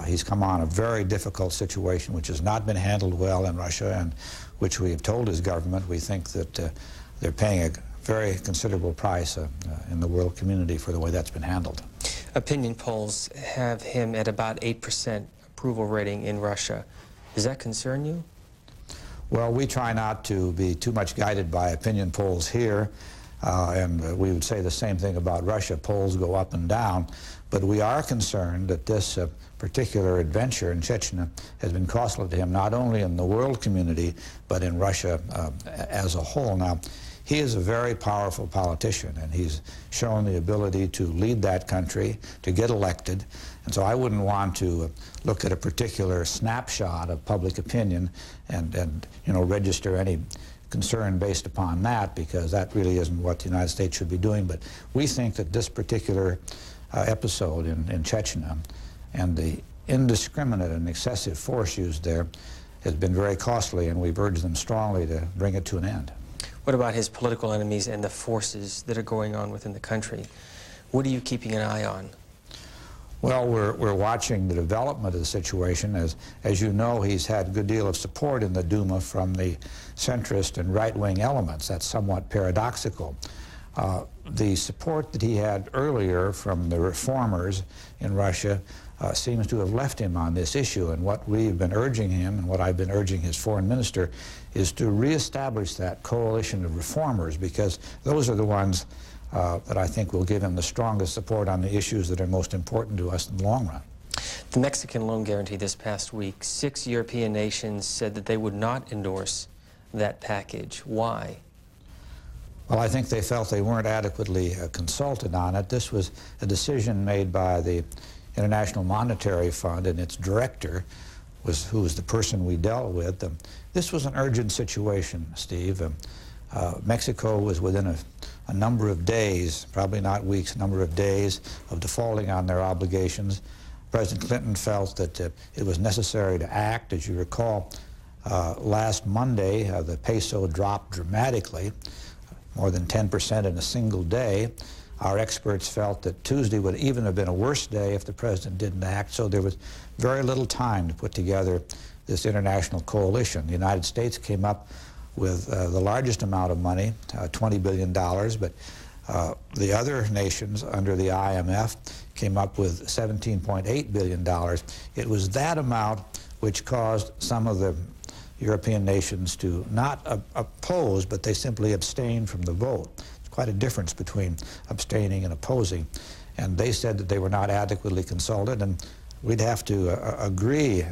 he's come on a very difficult situation which has not been handled well in Russia, and which we have told his government we think that they're paying a very considerable price in the world community for the way that's been handled. Opinion polls have him at about 8% approval rating in Russia. Does that concern you? Well, we try not to be too much guided by opinion polls here. and we would say the same thing about Russia. Polls go up and down, but we are concerned that this particular adventure in Chechnya has been costly to him, not only in the world community, but in Russia as a whole. Now, he is a very powerful politician, and he's shown the ability to lead that country, to get elected, and so I wouldn't want to look at a particular snapshot of public opinion and you know, register any concern based upon that, because that really isn't what the United States should be doing. But we think that this particular episode in Chechnya and the indiscriminate and excessive force used there has been very costly, and we've urged them strongly to bring it to an end. What about his political enemies and the forces that are going on within the country? What are you keeping an eye on? Well, we're watching the development of the situation. As you know, he's had a good deal of support in the Duma from the centrist and right-wing elements. That's somewhat paradoxical. The support that he had earlier from the reformers in Russia seems to have left him on this issue, and what we've been urging him, and what I've been urging his foreign minister, is to reestablish that coalition of reformers, because those are the ones that I think will give him the strongest support on the issues that are most important to us in the long run. The Mexican loan guarantee this past week, 6 European nations said that they would not endorse that package. Why? Well, I think they felt they weren't adequately consulted on it. This was a decision made by the International Monetary Fund, and its director, who was the person we dealt with. This was an urgent situation, Steve. Mexico was within a number of days, probably not weeks, a number of days of defaulting on their obligations. President Clinton felt that it was necessary to act. As you recall, last Monday, the peso dropped dramatically, more than 10% in a single day. Our experts felt that Tuesday would even have been a worse day if the president didn't act, so there was very little time to put together this international coalition. The United States came up with the largest amount of money, $20 billion, but the other nations under the IMF came up with $17.8 billion. It was that amount which caused some of the European nations to not oppose, but they simply abstained from the vote. There's quite a difference between abstaining and opposing. And they said that they were not adequately consulted, and we'd have to agree,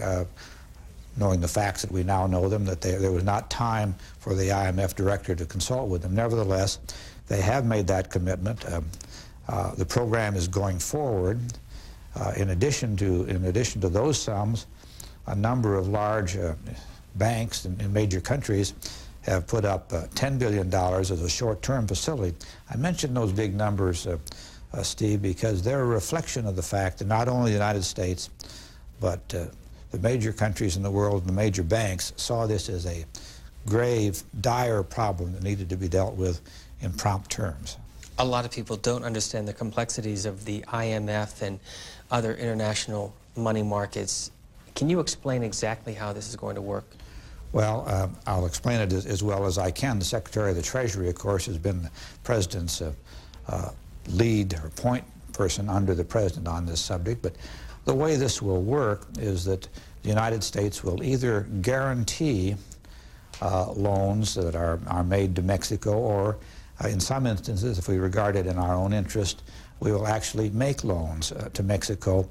knowing the facts that we now know them, that there was not time for the IMF director to consult with them. Nevertheless, they have made that commitment. The program is going forward. In addition to those sums, a number of large banks in major countries have put up $10 billion as a short-term facility. I mentioned those big numbers, Steve, because they're a reflection of the fact that not only the United States, but the major countries in the world and the major banks saw this as a grave, dire problem that needed to be dealt with in prompt terms. A lot of people don't understand the complexities of the IMF and other international money markets. Can you explain exactly how this is going to work? Well, I'll explain it as well as I can. The Secretary of the Treasury, of course, has been the President's lead or point person under the President on this subject. But the way this will work is that the United States will either guarantee loans that are made to Mexico, or in some instances, if we regard it in our own interest, we will actually make loans to Mexico,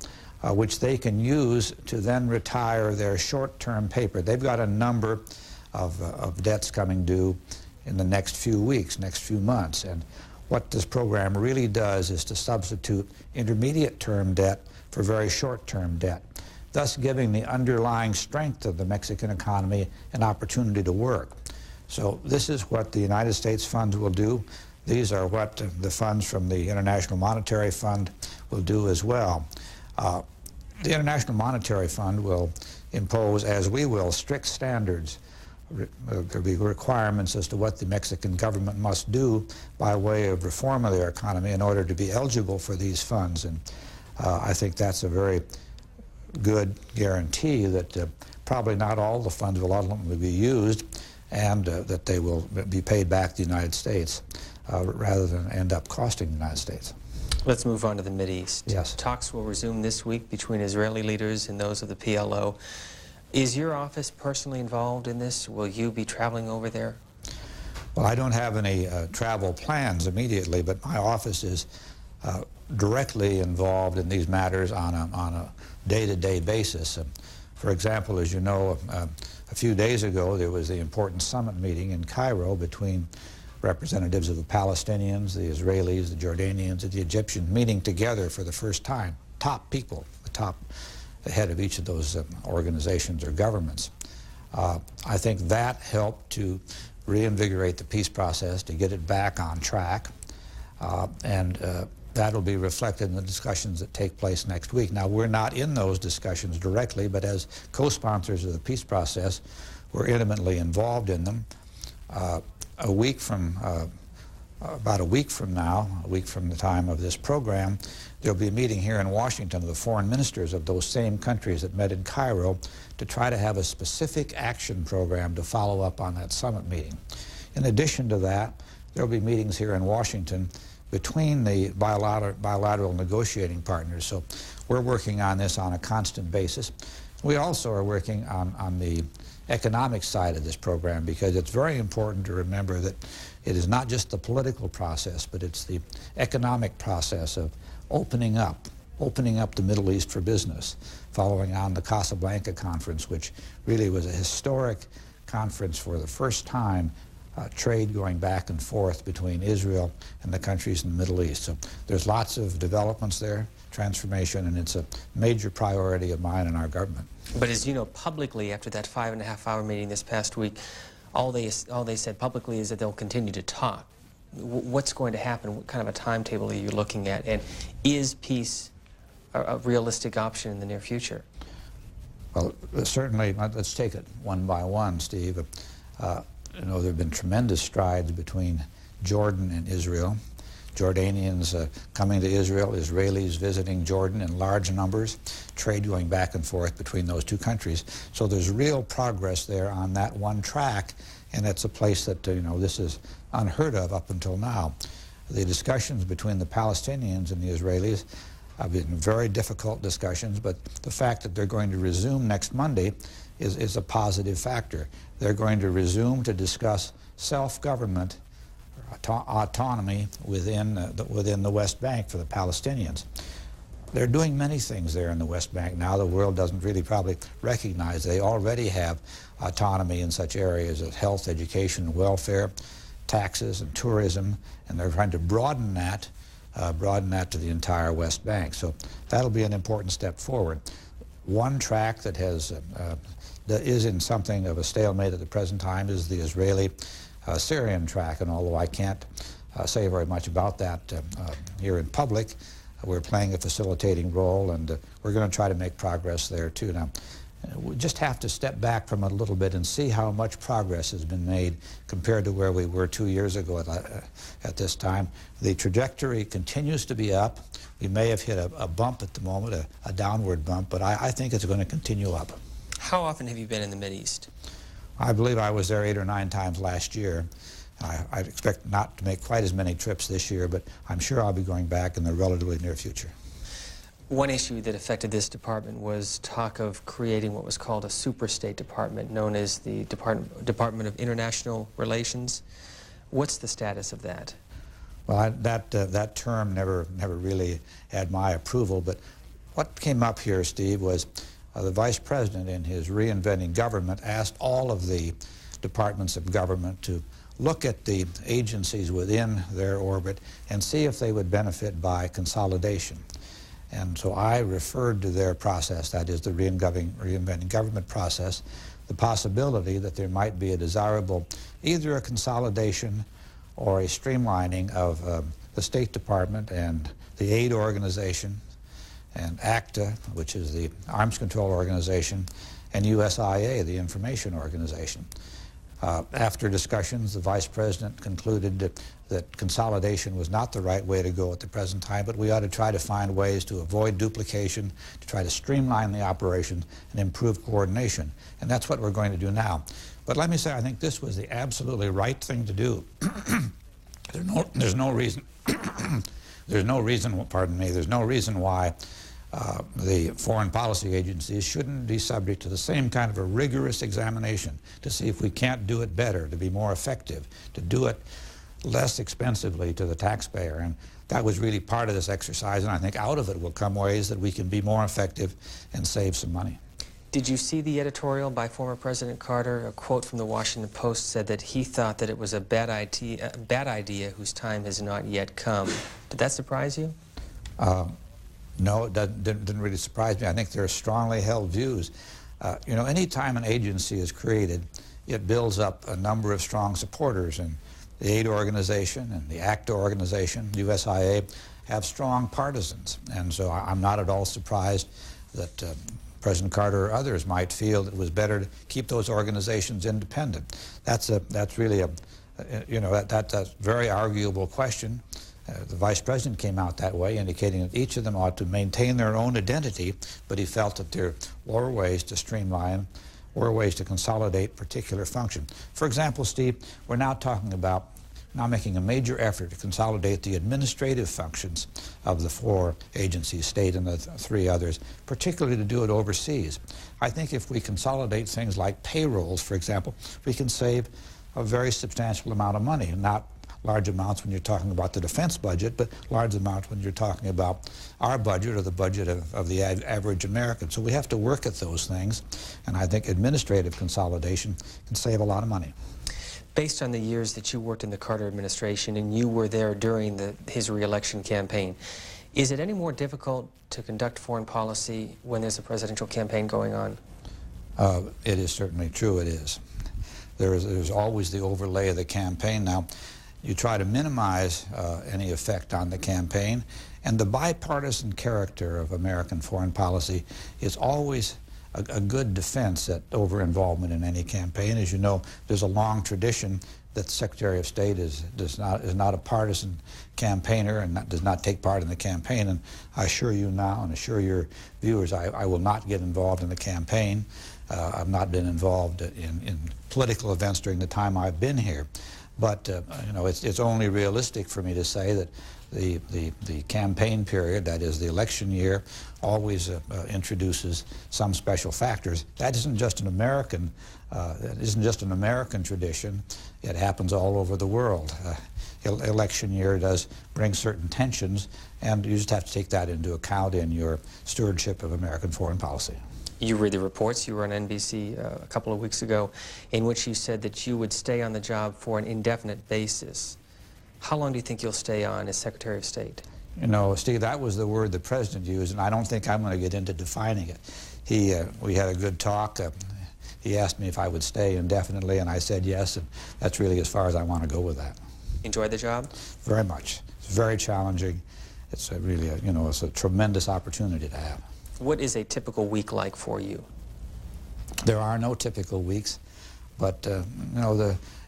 which they can use to then retire their short-term paper. They've got a number of debts coming due in the next few weeks, next few months. And what this program really does is to substitute intermediate-term debt for very short-term debt, thus giving the underlying strength of the Mexican economy an opportunity to work. So this is what the United States funds will do. These are what the funds from the International Monetary Fund will do as well. The International Monetary Fund will impose, as we will, strict standards. There'll be requirements as to what the Mexican government must do by way of reform of their economy in order to be eligible for these funds. And I think that's a very good guarantee that probably not all the funds will ultimately be used, and that they will be paid back to the United States rather than end up costing the United States. Let's move on to the Mideast. Yes. Talks will resume this week between Israeli leaders and those of the PLO. Is your office personally involved in this? Will you be traveling over there? Well, I don't have any travel plans immediately, but my office is directly involved in these matters on a day-to-day basis. For example, as you know, a few days ago there was the important summit meeting in Cairo between representatives of the Palestinians, the Israelis, the Jordanians, and the Egyptians meeting together for the first time. Top people, the head of each of those organizations or governments. I think that helped to reinvigorate the peace process, to get it back on track, and that'll be reflected in the discussions that take place next week. Now, we're not in those discussions directly, but as co-sponsors of the peace process, we're intimately involved in them. About a week from now, a week from the time of this program, there'll be a meeting here in Washington of the foreign ministers of those same countries that met in Cairo to try to have a specific action program to follow up on that summit meeting. In addition to that, there'll be meetings here in Washington between the bilateral negotiating partners. So we're working on this on a constant basis. We also are working on the economic side of this program, because it's very important to remember that it is not just the political process, but it's the economic process of opening up the Middle East for business, following on the Casablanca conference, which really was a historic conference for the first time, trade going back and forth between Israel and the countries in the Middle East. So there's lots of developments there, transformation, and it's a major priority of mine and our government. But as you know, publicly, after that 5.5-hour meeting this past week, all they said publicly is that they'll continue to talk. What's going to happen? What kind of a timetable are you looking at? And is peace a realistic option in the near future? Well, certainly, let's take it one by one, Steve. You know, there have been tremendous strides between Jordan and Israel. Jordanians coming to Israel, Israelis visiting Jordan in large numbers, trade going back and forth between those two countries. So there's real progress there on that one track, and it's a place that, you know, this is unheard of up until now. The discussions between the Palestinians and the Israelis have been very difficult discussions, but the fact that they're going to resume next Monday is a positive factor. They're going to resume to discuss self-government, autonomy within the West Bank for the Palestinians. They're doing many things there in the West Bank now. The world doesn't really probably recognize they already have autonomy in such areas as health, education, welfare, taxes, and tourism, and they're trying to broaden that to the entire West Bank. So that'll be an important step forward. One track that is in something of a stalemate at the present time is the Israeli-Syrian track, and although I can't say very much about that here in public, we're playing a facilitating role, and we're going to try to make progress there too. Now, we just have to step back from it a little bit and see how much progress has been made compared to where we were 2 years ago at this time. The trajectory continues to be up. We may have hit a bump at the moment, a downward bump, but I think it's going to continue up. How often have you been in the Mideast? I believe I was there 8 or 9 times last year. I expect not to make quite as many trips this year, but I'm sure I'll be going back in the relatively near future. One issue that affected this department was talk of creating what was called a super state department, known as the Department of International Relations. What's the status of that? Well, that term never really had my approval, but what came up here, Steve, was the Vice President in his Reinventing Government asked all of the departments of government to look at the agencies within their orbit and see if they would benefit by consolidation. And so I referred to their process, that is the Reinventing Government process, the possibility that there might be a desirable, either a consolidation or a streamlining of the State Department and the aid organization and ACTA, which is the arms control organization, and USIA, the information organization. After discussions, the Vice President concluded that consolidation was not the right way to go at the present time, but we ought to try to find ways to avoid duplication, to try to streamline the operation and improve coordination. And that's what we're going to do now. But let me say, I think this was the absolutely right thing to do. There's no reason, pardon me, there's no reason why the foreign policy agencies shouldn't be subject to the same kind of a rigorous examination to see if we can't do it better, to be more effective, to do it less expensively to the taxpayer. And that was really part of this exercise, and I think out of it will come ways that we can be more effective and save some money. Did you see the editorial by former President Carter? A quote from the Washington Post said that he thought that it was a bad idea whose time has not yet come. Did that surprise you? No, it didn't really surprise me. I think there are strongly held views. You know, any time an agency is created, it builds up a number of strong supporters, and the aid organization and the ACTA organization, USIA, have strong partisans. And so I'm not at all surprised that President Carter or others might feel that it was better to keep those organizations independent. That's really that's a very arguable question. The Vice President came out that way, indicating that each of them ought to maintain their own identity, but he felt that there were ways to streamline, were ways to consolidate particular function. For example, Steve, we're now talking about making a major effort to consolidate the administrative functions of the 4 agencies, state and the 3 others, particularly to do it overseas. I think if we consolidate things like payrolls, for example, we can save a very substantial amount of money, not large amounts when you're talking about the defense budget, but large amounts when you're talking about our budget or the budget of the average American. So we have to work at those things, and I think administrative consolidation can save a lot of money. Based on the years that you worked in the Carter administration and you were there during his re-election campaign, is it any more difficult to conduct foreign policy when there's a presidential campaign going on? It is certainly true, it is. There's always the overlay of the campaign. Now, you try to minimize any effect on the campaign, and the bipartisan character of American foreign policy is always a good defense at over-involvement in any campaign. As you know, there's a long tradition that the Secretary of State is not a partisan campaigner and does not take part in the campaign. And I assure you now and assure your viewers, I will not get involved in the campaign. I've not been involved in political events during the time I've been here. But you know, it's only realistic for me to say that the campaign period, that is the election year, always introduces some special factors. That isn't just an American tradition. It happens all over the world. Election year does bring certain tensions, and you just have to take that into account in your stewardship of American foreign policy. You read the reports. You were on NBC a couple of weeks ago in which you said that you would stay on the job for an indefinite basis. How long do you think you'll stay on as Secretary of State? You know, Steve, that was the word the President used, and I don't think I'm going to get into defining it. We had a good talk. He asked me if I would stay indefinitely, and I said yes, and that's really as far as I want to go with that. Enjoy the job? Very much. It's very challenging. It's really, it's a tremendous opportunity to have. What is a typical week like for you? There are no typical weeks, but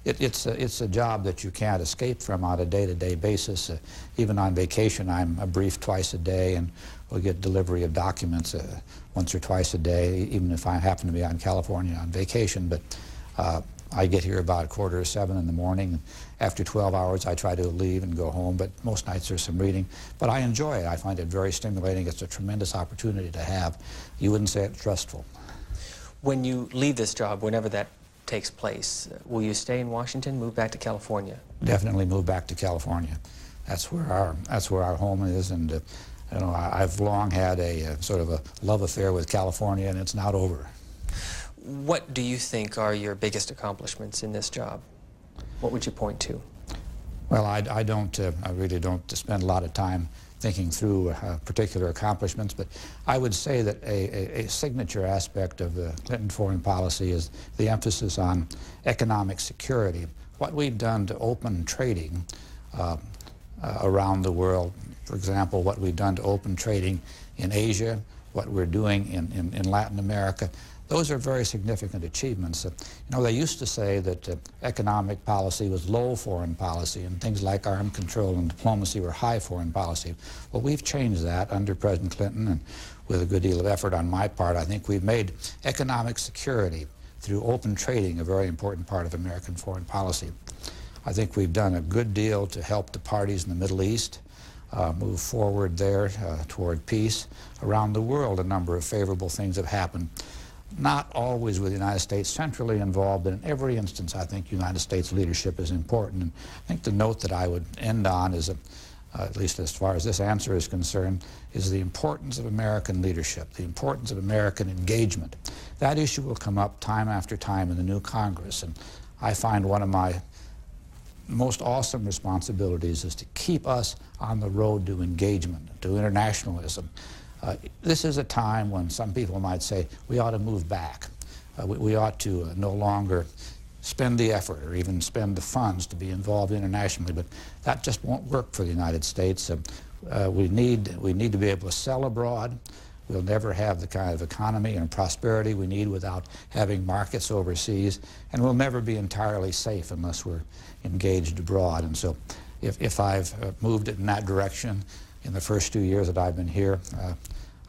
it's a job that you can't escape from on a day-to-day basis. Even on vacation, I'm briefed twice a day, and we'll get delivery of documents once or twice a day, even if I happen to be on California on vacation. But I get here about 6:45 in the morning. After 12 hours, I try to leave and go home, but most nights there's some reading. But I enjoy it. I find it very stimulating. It's a tremendous opportunity to have. You wouldn't say it's stressful. When you leave this job, whenever that takes place, will you stay in Washington, move back to California? Definitely move back to California. That's where our home is, and I've long had a sort of a love affair with California, and it's not over. What do you think are your biggest accomplishments in this job? What would you point to? Well, I really don't spend a lot of time thinking through particular accomplishments, but I would say that a signature aspect of the Clinton foreign policy is the emphasis on economic security. What we've done to open trading around the world, for example, what we've done to open trading in Asia, what we're doing in Latin America, those are very significant achievements. They used to say that economic policy was low foreign policy, and things like arms control and diplomacy were high foreign policy. Well, we've changed that under President Clinton, and with a good deal of effort on my part, I think we've made economic security through open trading a very important part of American foreign policy. I think we've done a good deal to help the parties in the Middle East. move forward there toward peace. Around the world, a number of favorable things have happened. Not always with the United States centrally involved, but in every instance I think United States leadership is important. And I think the note that I would end on is, at least as far as this answer is concerned, is the importance of American leadership, the importance of American engagement. That issue will come up time after time in the new Congress, and I find one of my most awesome responsibilities is to keep us on the road to engagement, to internationalism. This is a time when some people might say we ought to move back. We ought to no longer spend the effort or even spend the funds to be involved internationally, but that just won't work for the United States. We need to be able to sell abroad. We'll never have the kind of economy and prosperity we need without having markets overseas, and we'll never be entirely safe unless we're engaged abroad. And so if I've moved it in that direction in the first 2 years that I've been here,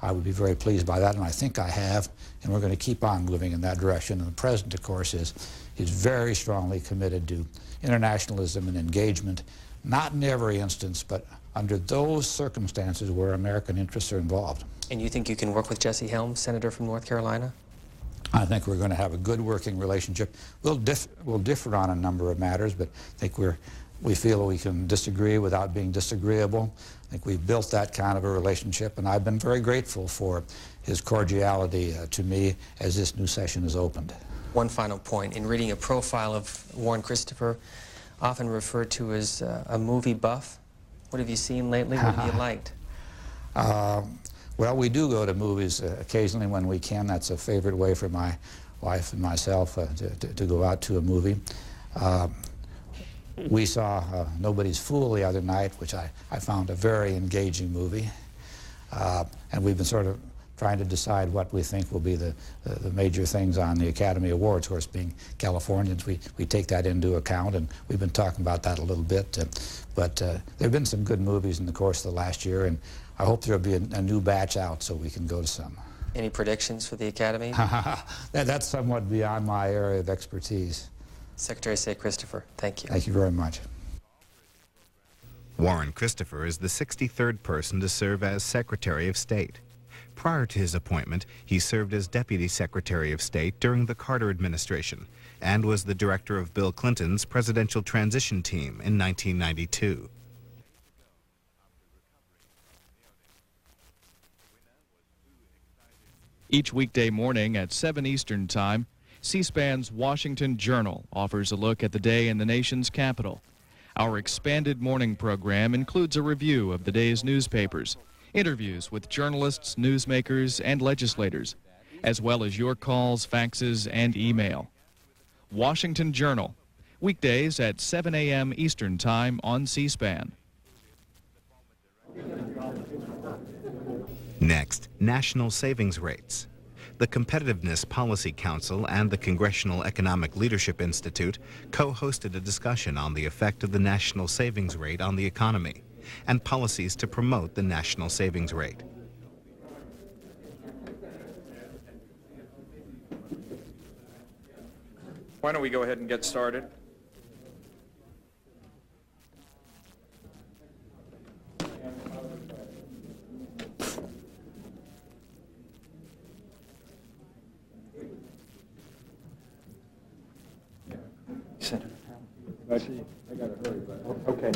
I would be very pleased by that, and I think I have, and we're going to keep on moving in that direction. And the President, of course, is very strongly committed to internationalism and engagement, not in every instance, but under those circumstances where American interests are involved. And you think you can work with Jesse Helms, Senator from North Carolina? I think we're going to have a good working relationship. We'll differ on a number of matters, but I think we feel we can disagree without being disagreeable. I think we've built that kind of a relationship, and I've been very grateful for his cordiality to me as this new session is opened. One final point. In reading a profile of Warren Christopher, often referred to as a movie buff, what have you seen lately? What have you liked? Well, we do go to movies occasionally when we can. That's a favorite way for my wife and myself to go out to a movie. We saw Nobody's Fool the other night, which I found a very engaging movie. And we've been sort of trying to decide what we think will be the major things on the Academy Awards. Of course, being Californians, we take that into account, and we've been talking about that a little bit. But there have been some good movies in the course of the last year, and I hope there'll be a new batch out so we can go to some. Any predictions for the Academy? That's somewhat beyond my area of expertise. Secretary of State Christopher, thank you. Thank you very much. Warren Christopher is the 63rd person to serve as Secretary of State. Prior to his appointment, he served as Deputy Secretary of State during the Carter administration and was the director of Bill Clinton's presidential transition team in 1992. Each weekday morning at 7 Eastern Time, C-SPAN's Washington Journal offers a look at the day in the nation's capital. Our expanded morning program includes a review of the day's newspapers, interviews with journalists, newsmakers, and legislators, as well as your calls, faxes, and email. Washington Journal, weekdays at 7 a.m. Eastern Time on C-SPAN. Next, national savings rates. The Competitiveness Policy Council and the Congressional Economic Leadership Institute co-hosted a discussion on the effect of the national savings rate on the economy and policies to promote the national savings rate. Why don't we go ahead and get started? I gotta hurry, but okay.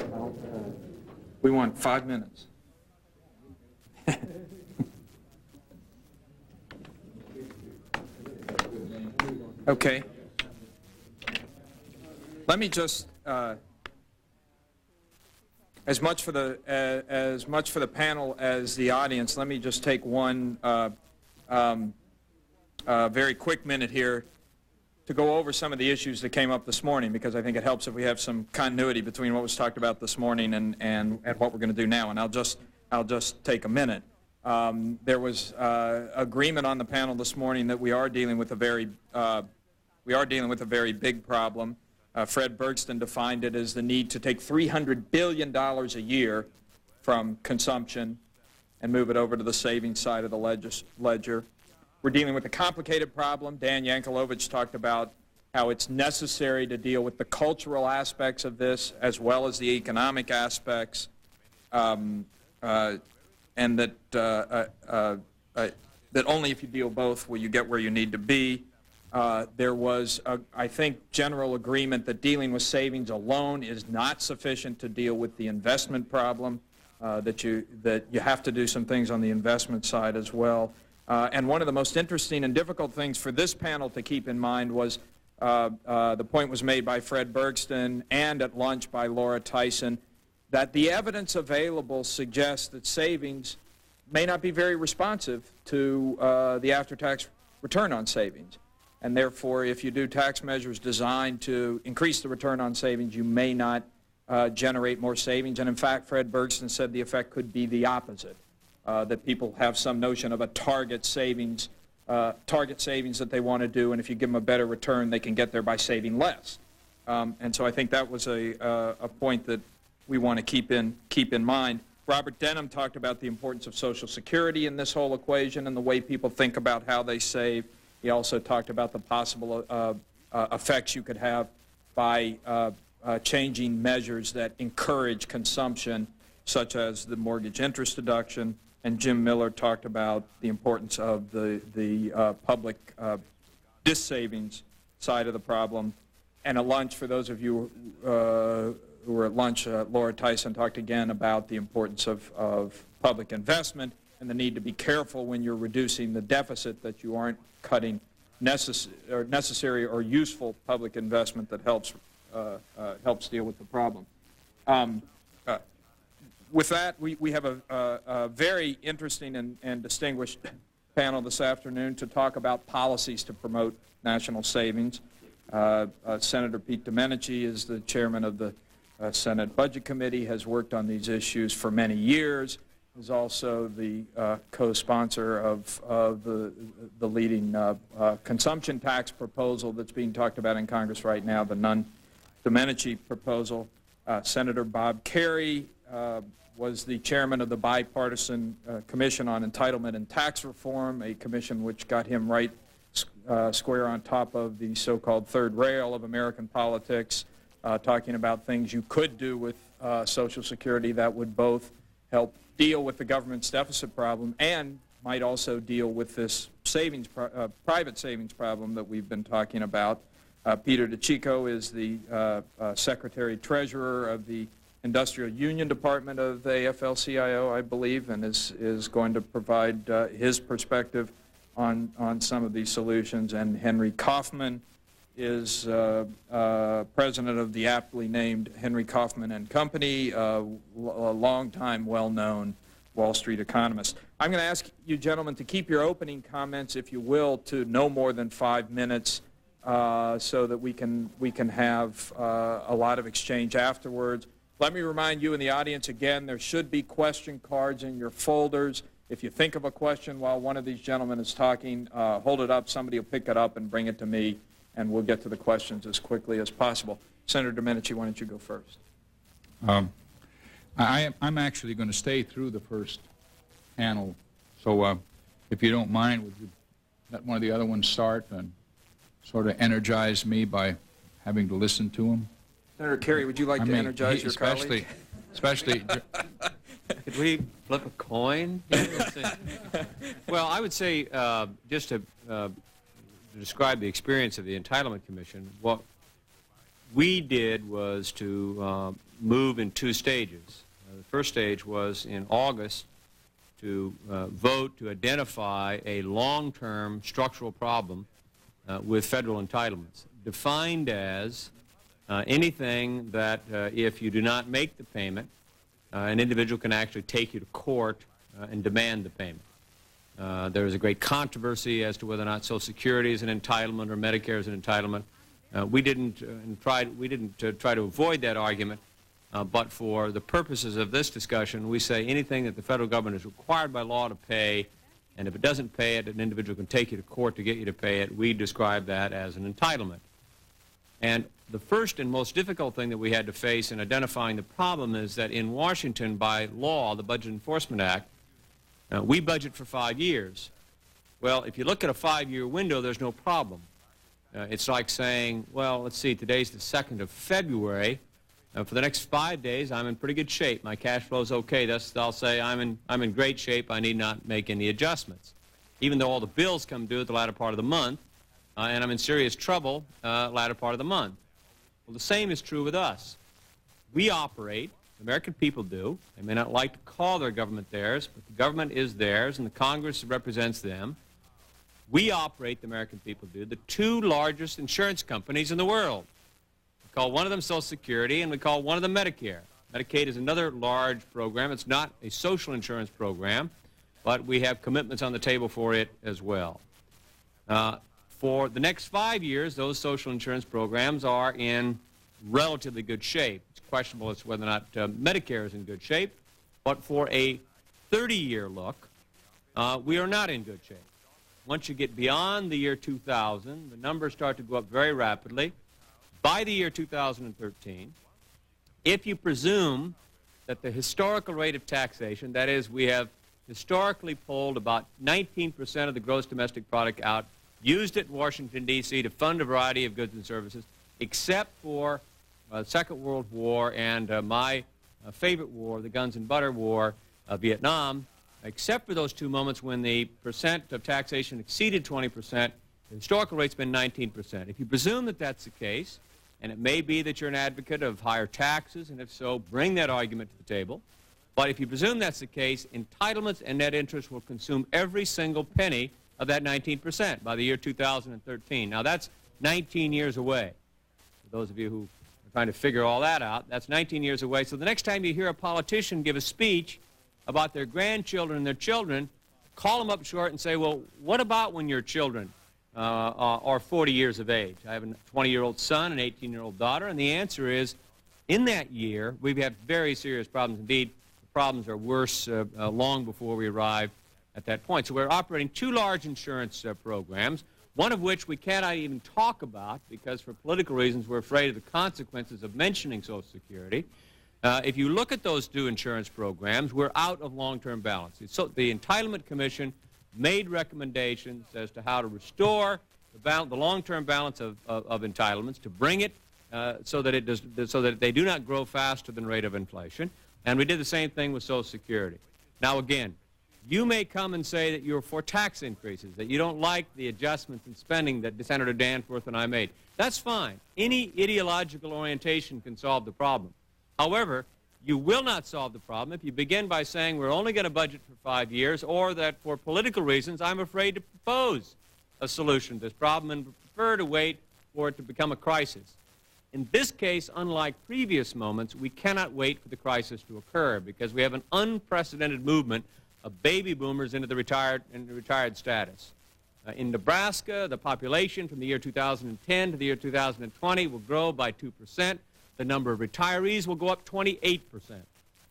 We want 5 minutes. Okay. Let me just as much for the panel as the audience. Let me just take one very quick minute here to go over some of the issues that came up this morning, because I think it helps if we have some continuity between what was talked about this morning and what we're going to do now. And I'll just take a minute. There was agreement on the panel this morning that we are dealing with a very big problem. Fred Bergston defined it as the need to take $300 billion a year from consumption and move it over to the savings side of the ledger. We're dealing with a complicated problem. Dan Yankelovich talked about how it's necessary to deal with the cultural aspects of this as well as the economic aspects. and that that only if you deal both will you get where you need to be. There was, I think, general agreement that dealing with savings alone is not sufficient to deal with the investment problem, that you have to do some things on the investment side as well. And one of the most interesting and difficult things for this panel to keep in mind was the point was made by Fred Bergston and at lunch by Laura Tyson that the evidence available suggests that savings may not be very responsive to the after-tax return on savings. And therefore, if you do tax measures designed to increase the return on savings, you may not generate more savings. And in fact, Fred Bergston said the effect could be the opposite, that people have some notion of a target savings that they want to do, and if you give them a better return, they can get there by saving less. And so I think that was a point that we want to keep in mind. Robert Denham talked about the importance of Social Security in this whole equation and the way people think about how they save. He also talked about the possible effects you could have by changing measures that encourage consumption, such as the mortgage interest deduction. And Jim Miller talked about the importance of the public dis-savings side of the problem. And at lunch, for those of you who were at lunch, Laura Tyson talked again about the importance of public investment and the need to be careful when you're reducing the deficit that you aren't cutting necessary or useful public investment that helps deal with the problem. With that, we have a very interesting and distinguished panel this afternoon to talk about policies to promote national savings. Senator Pete Domenici is the chairman of the Senate Budget Committee, has worked on these issues for many years, is also the co-sponsor of the leading consumption tax proposal that's being talked about in Congress right now, the Nunn-Domenici proposal. Senator Bob Kerrey was the chairman of the Bipartisan Commission on Entitlement and Tax Reform, a commission which got him right square on top of the so-called third rail of American politics, talking about things you could do with Social Security that would both help deal with the government's deficit problem and might also deal with this savings, private savings problem that we've been talking about. Peter DeCicco is the Secretary-Treasurer of the Industrial Union Department of the AFL-CIO, I believe, and is going to provide his perspective on some of these solutions. And Henry Kaufman is president of the aptly named Henry Kaufman and Company, a long-time, well-known Wall Street economist. I'm going to ask you gentlemen to keep your opening comments, if you will, to no more than 5 minutes, so that we can have a lot of exchange afterwards. Let me remind you in the audience again, there should be question cards in your folders. If you think of a question while one of these gentlemen is talking, hold it up, somebody will pick it up and bring it to me, and we'll get to the questions as quickly as possible. Senator Domenici, why don't you go first? I'm actually going to stay through the first panel, so if you don't mind, would you let one of the other ones start and sort of energize me by having to listen to them? Senator Kerry, would you like to energize your colleague? Especially Could we flip a coin? Well, I would say, just to describe the experience of the Entitlement Commission, what we did was to move in 2 stages. The first stage was in August to vote to identify a long-term structural problem with federal entitlements, defined as anything that if you do not make the payment, an individual can actually take you to court and demand the payment. There is a great controversy as to whether or not Social Security is an entitlement or Medicare is an entitlement. We didn't try to avoid that argument, but for the purposes of this discussion, we say anything that the federal government is required by law to pay, and if it doesn't pay it, an individual can take you to court to get you to pay it. We describe that as an entitlement. And the first and most difficult thing that we had to face in identifying the problem is that in Washington, by law, the Budget Enforcement Act, we budget for 5 years. Well, if you look at a 5-year window, there's no problem. It's like saying, well, let's see, today's the 2nd of February. For the next 5 days, I'm in pretty good shape. My cash flow is okay. Thus, I'll say I'm in great shape. I need not make any adjustments. Even though all the bills come due at the latter part of the month, and I'm in serious trouble latter part of the month. Well, the same is true with us. We operate, the American people do. They may not like to call their government theirs, but the government is theirs, and the Congress represents them. We operate, the American people do, the two largest insurance companies in the world. We call one of them Social Security, and we call one of them Medicare. Medicaid is another large program. It's not a social insurance program, but we have commitments on the table for it as well. For the next 5 years, those social insurance programs are in relatively good shape. It's questionable as to whether or not Medicare is in good shape, but for a 30-year look, we are not in good shape. Once you get beyond the year 2000, the numbers start to go up very rapidly. By the year 2013, if you presume that the historical rate of taxation, that is, we have historically pulled about 19% of the gross domestic product out, used it in Washington, D.C. to fund a variety of goods and services, except for the Second World War and my favorite war, the Guns and Butter War, Vietnam, except for those two moments when the percent of taxation exceeded 20%, the historical rate's been 19%. If you presume that that's the case, and it may be that you're an advocate of higher taxes, and if so, bring that argument to the table. But if you presume that's the case, entitlements and net interest will consume every single penny of that 19% by the year 2013. Now, that's 19 years away. For those of you who are trying to figure all that out, that's 19 years away. So the next time you hear a politician give a speech about their grandchildren and their children, call them up short and say, well, what about when your children are 40 years of age? I have a 20-year-old son, an 18-year-old daughter, and the answer is, in that year, we've had very serious problems. Indeed, the problems are worse long before we arrive at that point. So we're operating two large insurance programs, one of which we cannot even talk about because for political reasons we're afraid of the consequences of mentioning Social Security. If you look at those two insurance programs, we're out of long-term balance. So the Entitlement Commission made recommendations as to how to restore the long-term balance of entitlements, to bring it so that they do not grow faster than the rate of inflation. And we did the same thing with Social Security. Now, again, you may come and say that you're for tax increases, that you don't like the adjustments in spending that Senator Danforth and I made. That's fine. Any ideological orientation can solve the problem. However, you will not solve the problem if you begin by saying we're only going to budget for 5 years, or that for political reasons I'm afraid to propose a solution to this problem and prefer to wait for it to become a crisis. In this case, unlike previous moments, we cannot wait for the crisis to occur because we have an unprecedented movement of baby boomers into the retired status. In Nebraska, the population from the year 2010 to the year 2020 will grow by 2%. The number of retirees will go up 28%.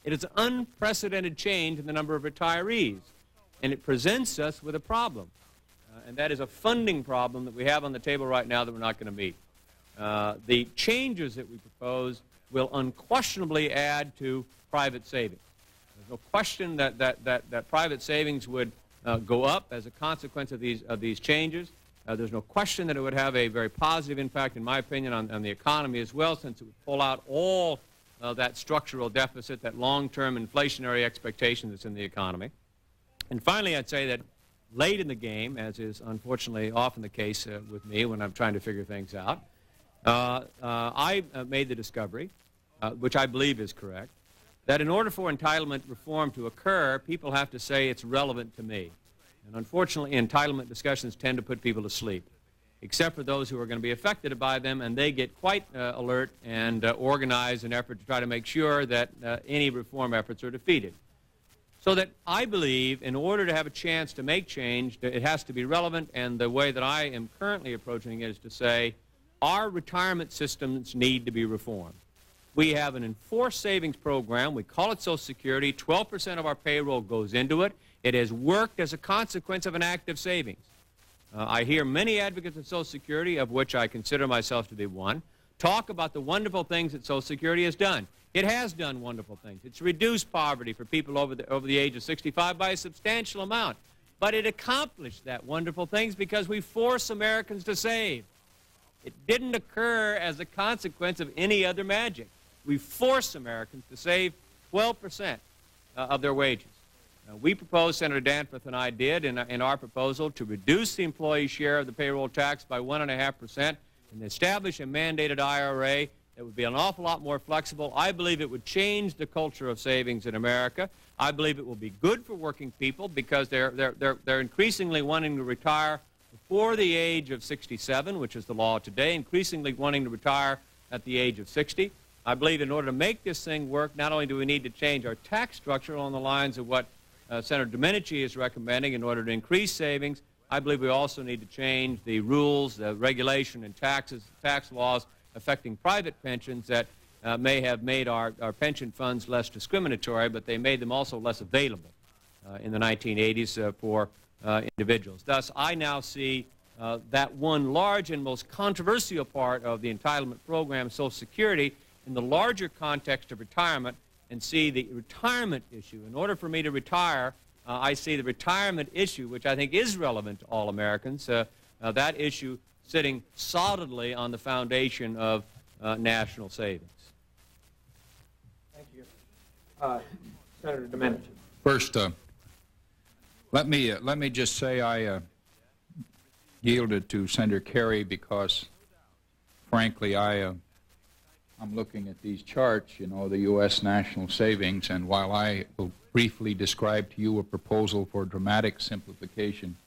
It is an unprecedented change in the number of retirees, and it presents us with a problem, and that is a funding problem that we have on the table right now that we're not going to meet. The changes that we propose will unquestionably add to private savings. There's no question that private savings would go up as a consequence of these changes. There's no question that it would have a very positive impact, in my opinion, on the economy as well, since it would pull out all that structural deficit, that long-term inflationary expectation that's in the economy. And finally, I'd say that late in the game, as is unfortunately often the case with me when I'm trying to figure things out, I made the discovery, which I believe is correct, that in order for entitlement reform to occur, people have to say it's relevant to me. And unfortunately, entitlement discussions tend to put people to sleep, except for those who are going to be affected by them, and they get quite alert and organize an effort to try to make sure that any reform efforts are defeated. So that I believe in order to have a chance to make change, it has to be relevant, and the way that I am currently approaching it is to say our retirement systems need to be reformed. We have an enforced savings program. We call it Social Security. 12% of our payroll goes into it. It has worked as a consequence of an active savings. I hear many advocates of Social Security, of which I consider myself to be one, talk about the wonderful things that Social Security has done. It has done wonderful things. It's reduced poverty for people over the age of 65 by a substantial amount. But it accomplished that wonderful things because we force Americans to save. It didn't occur as a consequence of any other magic. we force Americans to save 12% of their wages. We proposed, Senator Danforth and I did, in our proposal, to reduce the employee share of the payroll tax by 1.5% and establish a mandated IRA that would be an awful lot more flexible. I believe it would change the culture of savings in America. I believe it will be good for working people because they're increasingly wanting to retire before the age of 67, which is the law today, increasingly wanting to retire at the age of 60. I believe in order to make this thing work, not only do we need to change our tax structure along the lines of what Senator Domenici is recommending in order to increase savings, I believe we also need to change the rules, the regulation and tax laws affecting private pensions that may have made our pension funds less discriminatory, but they made them also less available in the 1980s for individuals. Thus, I now see that one large and most controversial part of the entitlement program, Social Security, in the larger context of retirement, and see the retirement issue. In order for me to retire, I see the retirement issue, which I think is relevant to all Americans, that issue sitting solidly on the foundation of national savings. Thank you. Senator Domenici. First, let me just say I yielded to Senator Kerry because, frankly, I'm looking at these charts, you know, the U.S. national savings, and while I will briefly describe to you a proposal for dramatic simplification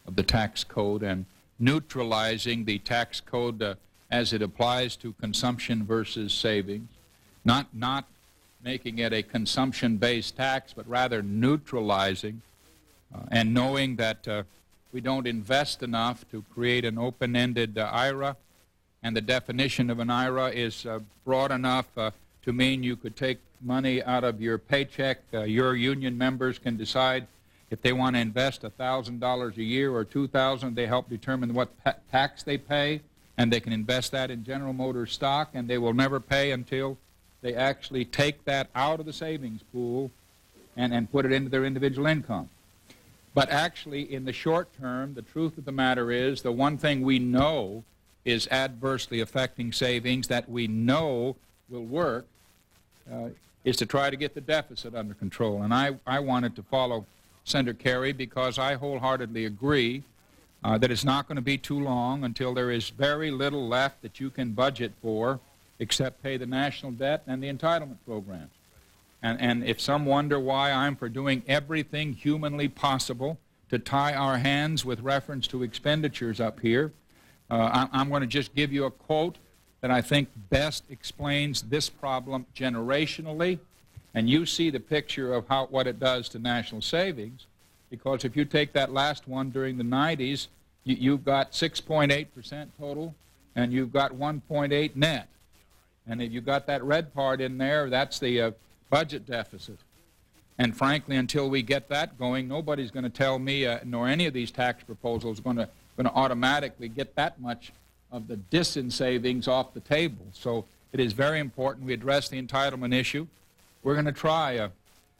of the tax code and neutralizing the tax code as it applies to consumption versus savings, not making it a consumption-based tax, but rather neutralizing and knowing that we don't invest enough to create an open-ended IRA, and the definition of an IRA is broad enough to mean you could take money out of your paycheck. Your union members can decide if they want to invest $1,000 a year or $2,000. They help determine what tax they pay, and they can invest that in General Motors stock, and they will never pay until they actually take that out of the savings pool and put it into their individual income. But actually, in the short term, the truth of the matter is the one thing we know is adversely affecting savings that we know will work is to try to get the deficit under control. And I wanted to follow Senator Kerry because I wholeheartedly agree that it's not going to be too long until there is very little left that you can budget for except pay the national debt and the entitlement programs. And if some wonder why I'm for doing everything humanly possible to tie our hands with reference to expenditures up here, I'm going to just give you a quote that I think best explains this problem generationally, and you see the picture of what it does to national savings, because if you take that last one during the 90s, you've got 6.8% total, and you've got 1.8 net. And if you've got that red part in there, that's the budget deficit. And frankly, until we get that going, nobody's going to tell me, nor any of these tax proposals, going to automatically get that much of the disin savings off the table. So it is very important we address the entitlement issue. We're going to try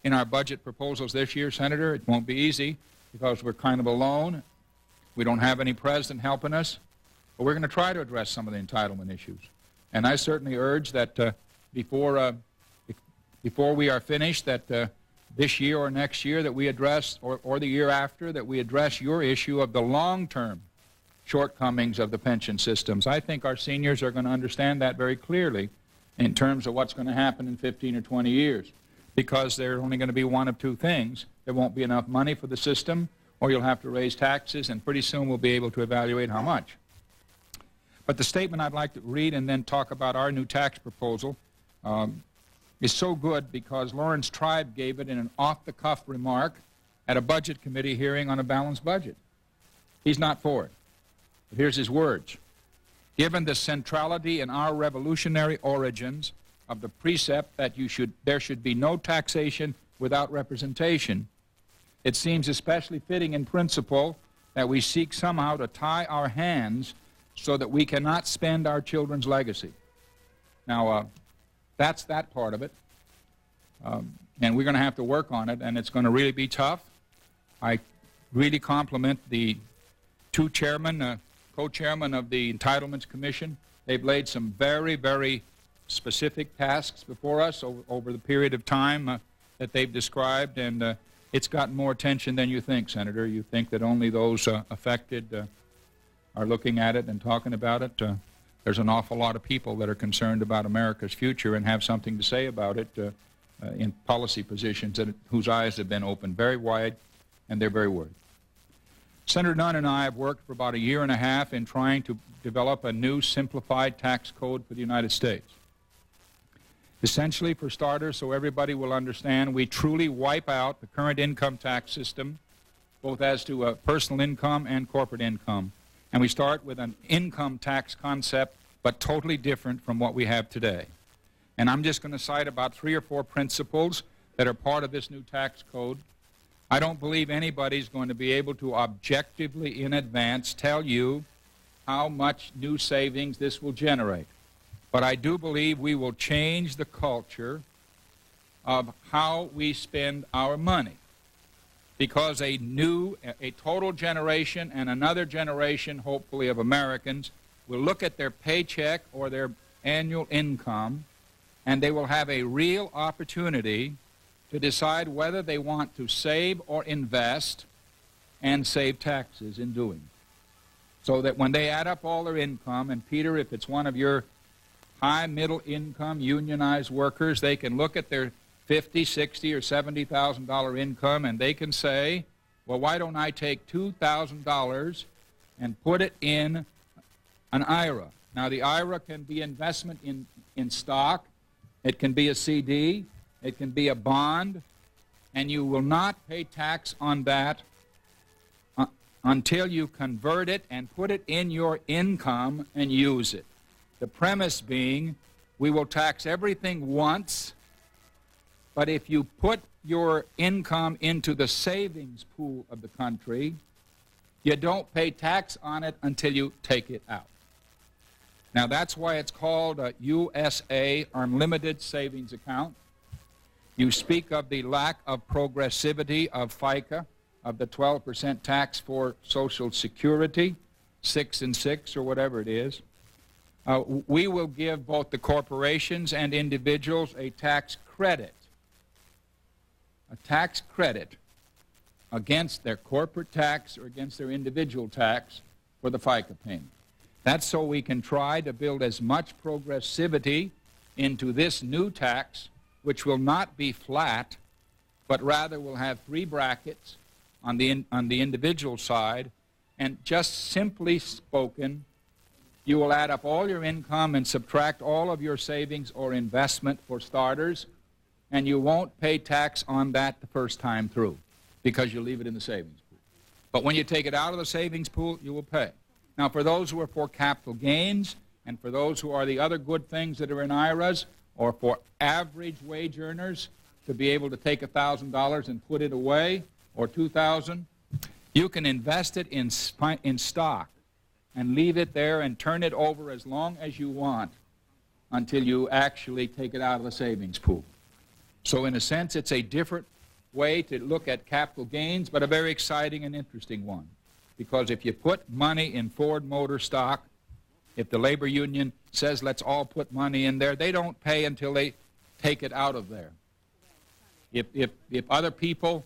in our budget proposals this year, Senator. It won't be easy because we're kind of alone. We don't have any president helping us. But we're going to try to address some of the entitlement issues. And I certainly urge that before we are finished, that this year or next year that we address, or the year after, that we address your issue of the long-term shortcomings of the pension systems. I think our seniors are going to understand that very clearly in terms of what's going to happen in 15 or 20 years, because there's only going to be one of two things. There won't be enough money for the system, or you'll have to raise taxes, and pretty soon we'll be able to evaluate how much. But the statement I'd like to read and then talk about our new tax proposal is so good because Lawrence Tribe gave it in an off-the-cuff remark at a budget committee hearing on a balanced budget. He's not for it. But here's his words. Given the centrality in our revolutionary origins of the precept that there should be no taxation without representation, it seems especially fitting in principle that we seek somehow to tie our hands so that we cannot spend our children's legacy. Now, that's that part of it, and we're going to have to work on it, and it's going to really be tough. I really compliment the two co-chairmen of the Entitlements Commission. They've laid some very, very specific tasks before us over the period of time that they've described, and it's gotten more attention than you think, Senator. You think that only those affected are looking at it and talking about it. There's an awful lot of people that are concerned about America's future and have something to say about it in policy positions whose eyes have been opened very wide, and they're very worried. Senator Nunn and I have worked for about a year and a half in trying to develop a new simplified tax code for the United States. Essentially, for starters, so everybody will understand, we truly wipe out the current income tax system, both as to personal income and corporate income. And we start with an income tax concept, but totally different from what we have today. And I'm just going to cite about 3 or 4 principles that are part of this new tax code. I don't believe anybody's going to be able to objectively in advance tell you how much new savings this will generate. But I do believe we will change the culture of how we spend our money. Because a total generation and another generation, hopefully, of Americans will look at their paycheck or their annual income, and they will have a real opportunity to decide whether they want to save or invest and save taxes in doing. So that when they add up all their income, and Peter, if it's one of your high middle income unionized workers, they can look at their $50,000, $60,000, or $70,000 income, and they can say, well, why don't I take $2,000 and put it in an IRA? Now, the IRA can be investment in stock, it can be a CD, it can be a bond, and you will not pay tax on that until you convert it and put it in your income and use it. The premise being, we will tax everything once, but if you put your income into the savings pool of the country, you don't pay tax on it until you take it out. Now, that's why it's called a USA Unlimited Savings Account. You speak of the lack of progressivity of FICA, of the 12% tax for Social Security, 6 and 6 or whatever it is. We will give both the corporations and individuals a tax credit against their corporate tax or against their individual tax for the FICA payment. That's so we can try to build as much progressivity into this new tax, which will not be flat, but rather will have 3 brackets on the individual side, and just simply spoken, you will add up all your income and subtract all of your savings or investment for starters, and you won't pay tax on that the first time through because you leave it in the savings pool. But when you take it out of the savings pool, you will pay. Now, for those who are for capital gains and for those who are the other good things that are in IRAs, or for average wage earners to be able to take $1,000 and put it away, or $2,000, you can invest it in stock and leave it there and turn it over as long as you want until you actually take it out of the savings pool. So in a sense, it's a different way to look at capital gains, but a very exciting and interesting one. Because if you put money in Ford Motor stock, if the labor union says let's all put money in there, they don't pay until they take it out of there. If other people,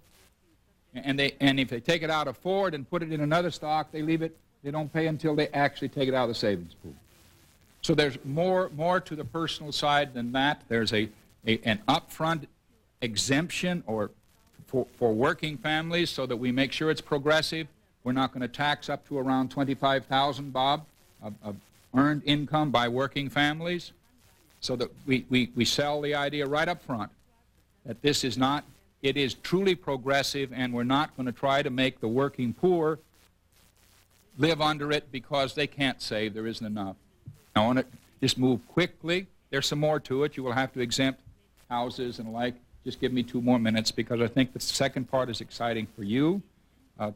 and if they take it out of Ford and put it in another stock, they leave it, they don't pay until they actually take it out of the savings pool. So there's more to the personal side than that. There's an upfront exemption or for working families so that we make sure it's progressive. We're not going to tax up to around $25,000, Bob, of earned income by working families, so that we sell the idea right up front that this is not, it is truly progressive, and we're not going to try to make the working poor live under it because they can't save, there isn't enough. I want to just move quickly. There's some more to it. You will have to exempt houses and the like. Just give me 2 more minutes because I think the second part is exciting for you.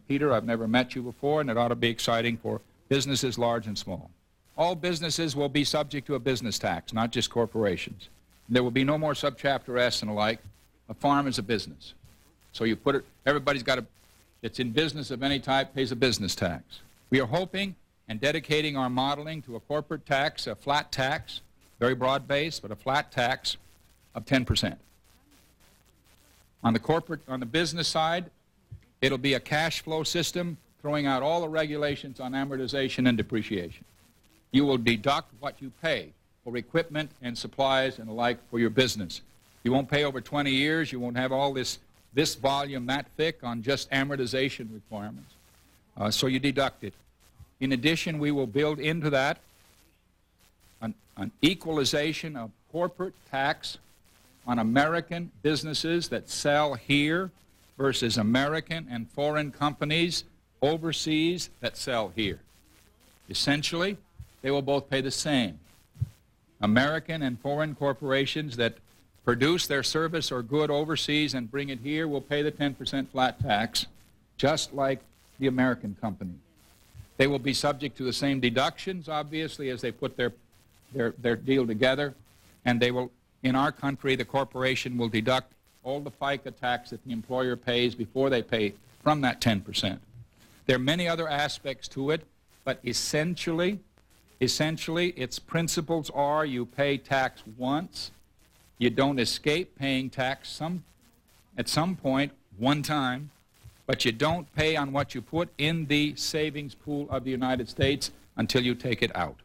Peter, I've never met you before, and it ought to be exciting for businesses large and small. All businesses will be subject to a business tax, not just corporations. There will be no more subchapter S and the like. A farm is a business. So you put it, everybody's got it's in business of any type, pays a business tax. We are hoping and dedicating our modeling to a corporate tax, a flat tax, very broad-based, but a flat tax of 10%. On the business side, it'll be a cash flow system throwing out all the regulations on amortization and depreciation. You will deduct what you pay for equipment and supplies and the like for your business. You won't pay over 20 years. You won't have all this volume that thick on just amortization requirements. So you deduct it. In addition, we will build into that an equalization of corporate tax on American businesses that sell here versus American and foreign companies overseas that sell here. Essentially, they will both pay the same. American and foreign corporations that produce their service or good overseas and bring it here will pay the 10% flat tax, just like the American company. They will be subject to the same deductions, obviously, as they put their deal together, and they will, in our country, the corporation will deduct all the FICA tax that the employer pays before they pay from that 10%. There are many other aspects to it, but essentially, its principles are you pay tax once, you don't escape paying tax at some point, one time, but you don't pay on what you put in the savings pool of the United States until you take it out.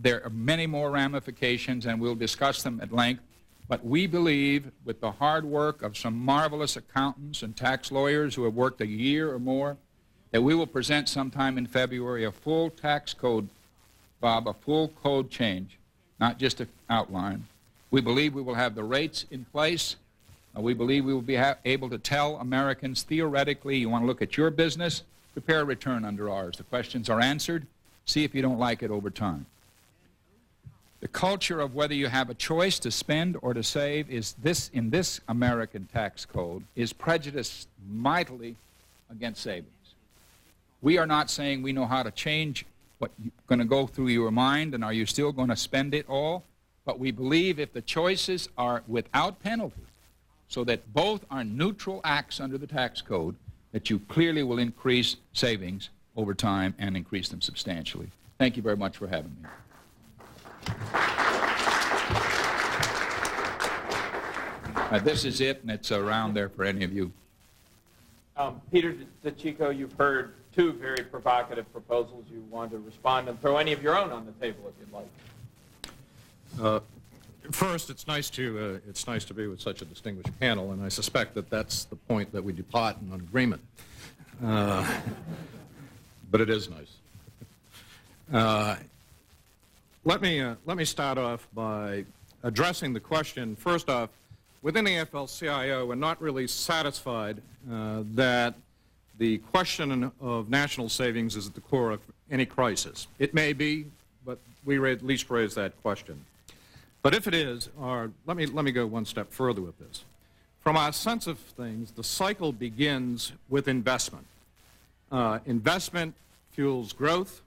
There are many more ramifications, and we'll discuss them at length, but we believe, with the hard work of some marvelous accountants and tax lawyers who have worked a year or more, that we will present sometime in February a full tax code, Bob, a full code change, not just an outline. We believe we will have the rates in place. We believe we will be able to tell Americans, theoretically, you want to look at your business, prepare a return under ours. The questions are answered. See if you don't like it over time. The culture of whether you have a choice to spend or to save in this American tax code is prejudiced mightily against savings. We are not saying we know how to change what's going to go through your mind and are you still going to spend it all, but we believe if the choices are without penalty, so that both are neutral acts under the tax code, that you clearly will increase savings over time and increase them substantially. Thank you very much for having me. This is it, and it's around there for any of you. Peter DeCicco, you've heard two very provocative proposals. You want to respond and throw any of your own on the table if you'd like. First, it's nice to be with such a distinguished panel, and I suspect that that's the point that we depart in an agreement. But it is nice. Let me start off by addressing the question. First off, within the AFL-CIO, we're not really satisfied that the question of national savings is at the core of any crisis. It may be, but we at least raise that question. But if it is, let me go one step further with this. From our sense of things, the cycle begins with investment. Investment fuels growth.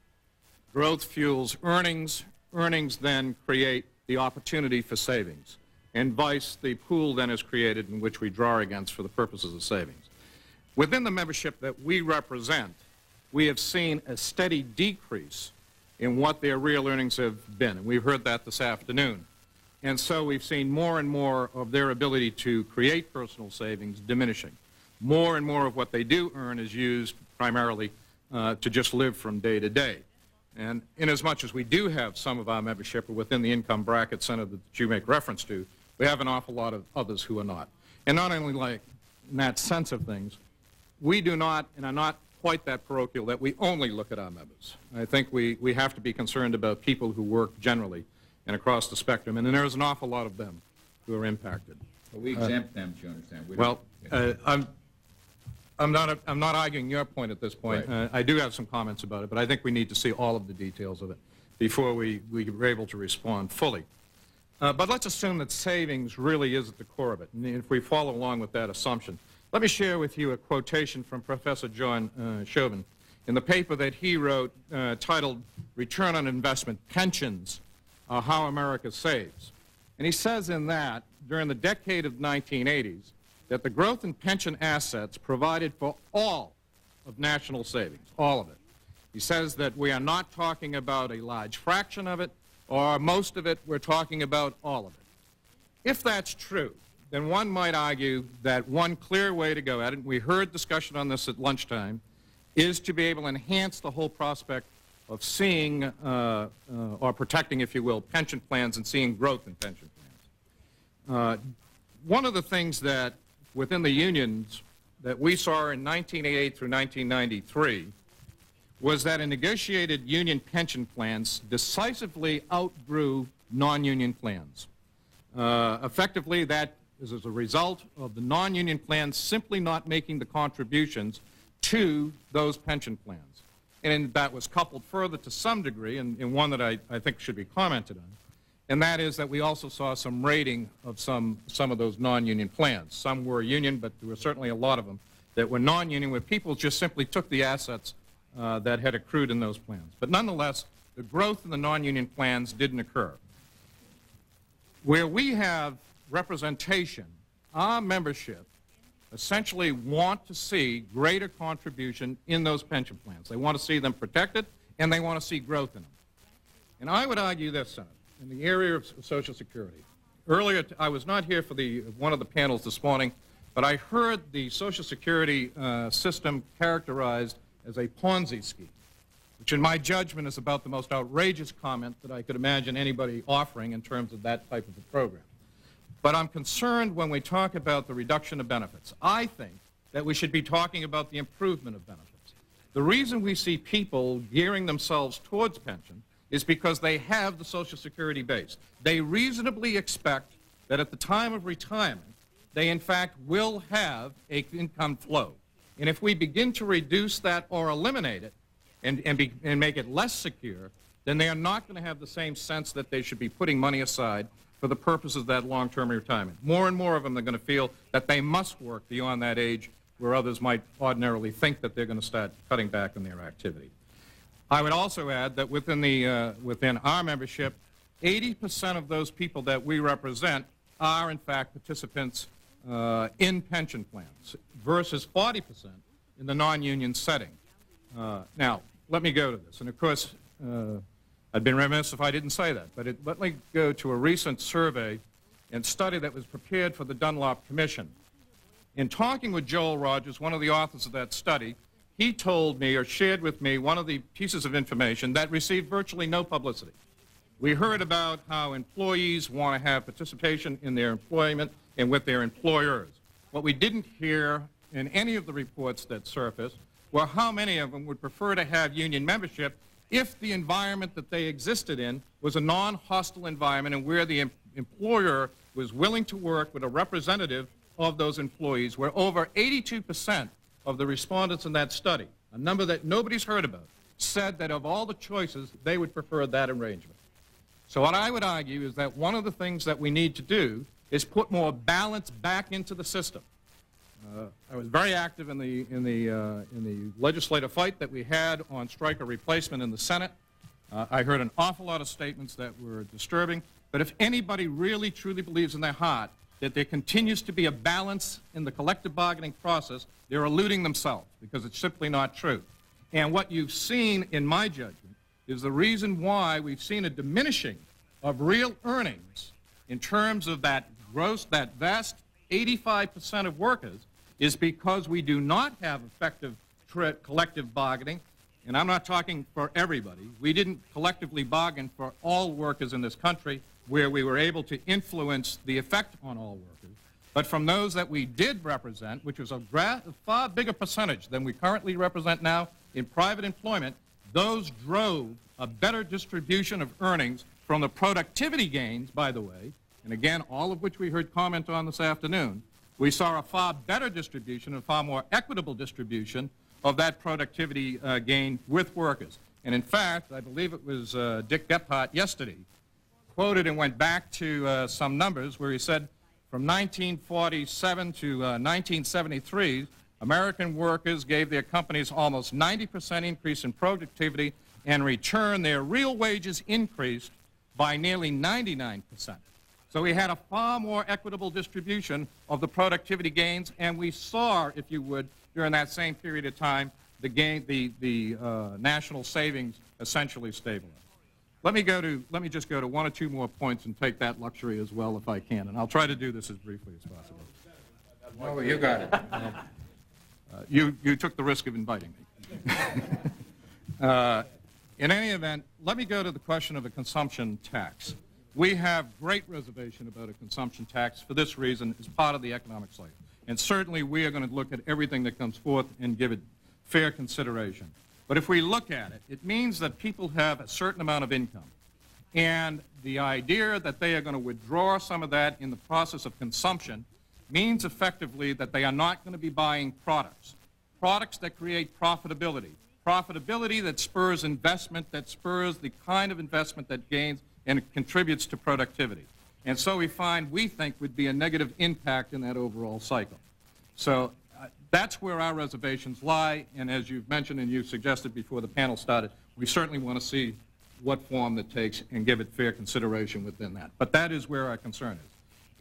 Growth fuels earnings. Earnings then create the opportunity for savings. And the pool then is created in which we draw against for the purposes of savings. Within the membership that we represent, we have seen a steady decrease in what their real earnings have been. And we've heard that this afternoon. And so we've seen more and more of their ability to create personal savings diminishing. More and more of what they do earn is used primarily to just live from day to day. And inasmuch as we do have some of our membership within the income bracket center that you make reference to, we have an awful lot of others who are not. And not only like in that sense of things, we do not and are not quite that parochial that we only look at our members. I think we have to be concerned about people who work generally and across the spectrum, and there's an awful lot of them who are impacted. Well, we exempt them, do you understand? I'm not arguing your point at this point. Right. I do have some comments about it, but I think we need to see all of the details of it before we are able to respond fully. But let's assume that savings really is at the core of it, and if we follow along with that assumption. Let me share with you a quotation from Professor John Chauvin in the paper that he wrote titled Return on Investment Pensions, How America Saves. And he says in that, during the decade of the 1980s, that the growth in pension assets provided for all of national savings, all of it. He says that we are not talking about a large fraction of it or most of it, we're talking about all of it. If that's true, then one might argue that one clear way to go at it, and we heard discussion on this at lunchtime, is to be able to enhance the whole prospect of seeing, or protecting, if you will, pension plans and seeing growth in pension plans. One of the things that within the unions that we saw in 1988 through 1993 was that a negotiated union pension plans decisively outgrew non-union plans. Effectively, that is as a result of the non-union plans simply not making the contributions to those pension plans. And that was coupled further to some degree, and one that I think should be commented on, and that is that we also saw some rating of some of those non-union plans. Some were union, but there were certainly a lot of them that were non-union, where people just simply took the assets that had accrued in those plans. But nonetheless, the growth in the non-union plans didn't occur. Where we have representation, our membership essentially want to see greater contribution in those pension plans. They want to see them protected, and they want to see growth in them. And I would argue this, Senator, in the area of Social Security. Earlier, I was not here for one of the panels this morning, but I heard the Social Security system characterized as a Ponzi scheme, which in my judgment is about the most outrageous comment that I could imagine anybody offering in terms of that type of a program. But I'm concerned when we talk about the reduction of benefits. I think that we should be talking about the improvement of benefits. The reason we see people gearing themselves towards pension is because they have the Social Security base. They reasonably expect that at the time of retirement, they in fact will have an income flow. And if we begin to reduce that or eliminate it and make it less secure, then they are not going to have the same sense that they should be putting money aside for the purposes of that long-term retirement. More and more of them are going to feel that they must work beyond that age where others might ordinarily think that they're going to start cutting back on their activity. I would also add that within our membership, 80% of those people that we represent are in fact participants in pension plans versus 40% in the non-union setting. Now, let me go to this. And of course, I'd been remiss if I didn't say that, but let me go to a recent survey and study that was prepared for the Dunlop Commission. In talking with Joel Rogers, one of the authors of that study, he told me or shared with me one of the pieces of information that received virtually no publicity. We heard about how employees want to have participation in their employment and with their employers. What we didn't hear in any of the reports that surfaced were how many of them would prefer to have union membership if the environment that they existed in was a non-hostile environment and where the employer was willing to work with a representative of those employees, where over 82% of the respondents in that study, a number that nobody's heard about, said that of all the choices, they would prefer that arrangement. So what I would argue is that one of the things that we need to do is put more balance back into the system. I was very active in the legislative fight that we had on striker replacement in the Senate. I heard an awful lot of statements that were disturbing, but if anybody really truly believes in their heart that there continues to be a balance in the collective bargaining process, they're eluding themselves, because it's simply not true. And what you've seen, in my judgment, is the reason why we've seen a diminishing of real earnings in terms of that vast 85% of workers, is because we do not have effective collective bargaining. And I'm not talking for everybody. We didn't collectively bargain for all workers in this country where we were able to influence the effect on all workers. But from those that we did represent, which was a far bigger percentage than we currently represent now in private employment, those drove a better distribution of earnings from the productivity gains, by the way, and again, all of which we heard comment on this afternoon. We saw a far better distribution, a far more equitable distribution of that productivity gain with workers. And in fact, I believe it was Dick Gephardt yesterday quoted and went back to some numbers where he said from 1947 to 1973, American workers gave their companies almost 90% increase in productivity, and in return their real wages increased by nearly 99%. So we had a far more equitable distribution of the productivity gains, and we saw, if you would, during that same period of time, the national savings essentially stabilized. let me just go to one or two more points and take that luxury as well if I can, and I'll try to do this as briefly as possible. Oh, you got it. You took the risk of inviting me. In any event, let me go to the question of a consumption tax. We have great reservation about a consumption tax for this reason as part of the economic cycle. And certainly we are going to look at everything that comes forth and give it fair consideration. But if we look at it, it means that people have a certain amount of income. And the idea that they are going to withdraw some of that in the process of consumption means effectively that they are not going to be buying products that create profitability that spurs investment, that spurs the kind of investment that gains and contributes to productivity. And so we think would be a negative impact in that overall cycle. So that's where our reservations lie, and as you've mentioned and you suggested before the panel started, we certainly want to see what form that takes and give it fair consideration within that. But that is where our concern is.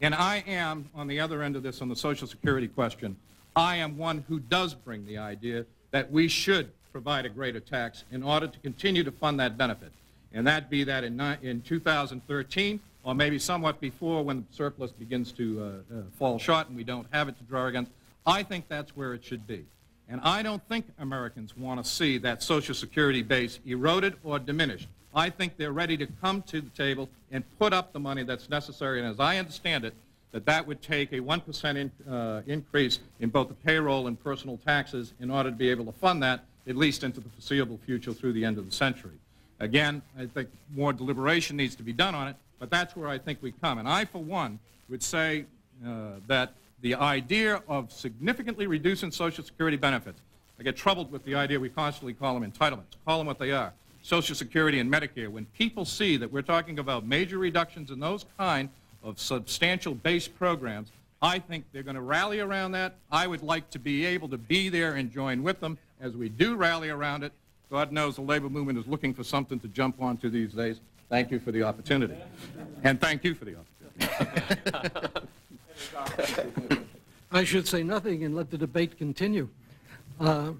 And I am, on the other end of this, on the Social Security question, I am one who does bring the idea that we should provide a greater tax in order to continue to fund that benefit. And that be that in 2013, or maybe somewhat before when the surplus begins to fall short and we don't have it to draw against. I think that's where it should be. And I don't think Americans want to see that Social Security base eroded or diminished. I think they're ready to come to the table and put up the money that's necessary. And as I understand it, that would take a 1% increase in both the payroll and personal taxes in order to be able to fund that, at least into the foreseeable future through the end of the century. Again, I think more deliberation needs to be done on it, but that's where I think we come. And I, for one, would say that the idea of significantly reducing Social Security benefits, I get troubled with the idea we constantly call them entitlements. Call them what they are. Social Security and Medicare. When people see that we're talking about major reductions in those kind of substantial base programs, I think they're going to rally around that. I would like to be able to be there and join with them as we do rally around it. God knows the labor movement is looking for something to jump onto these days. Thank you for the opportunity. And thank you for the opportunity. I should say nothing and let the debate continue. At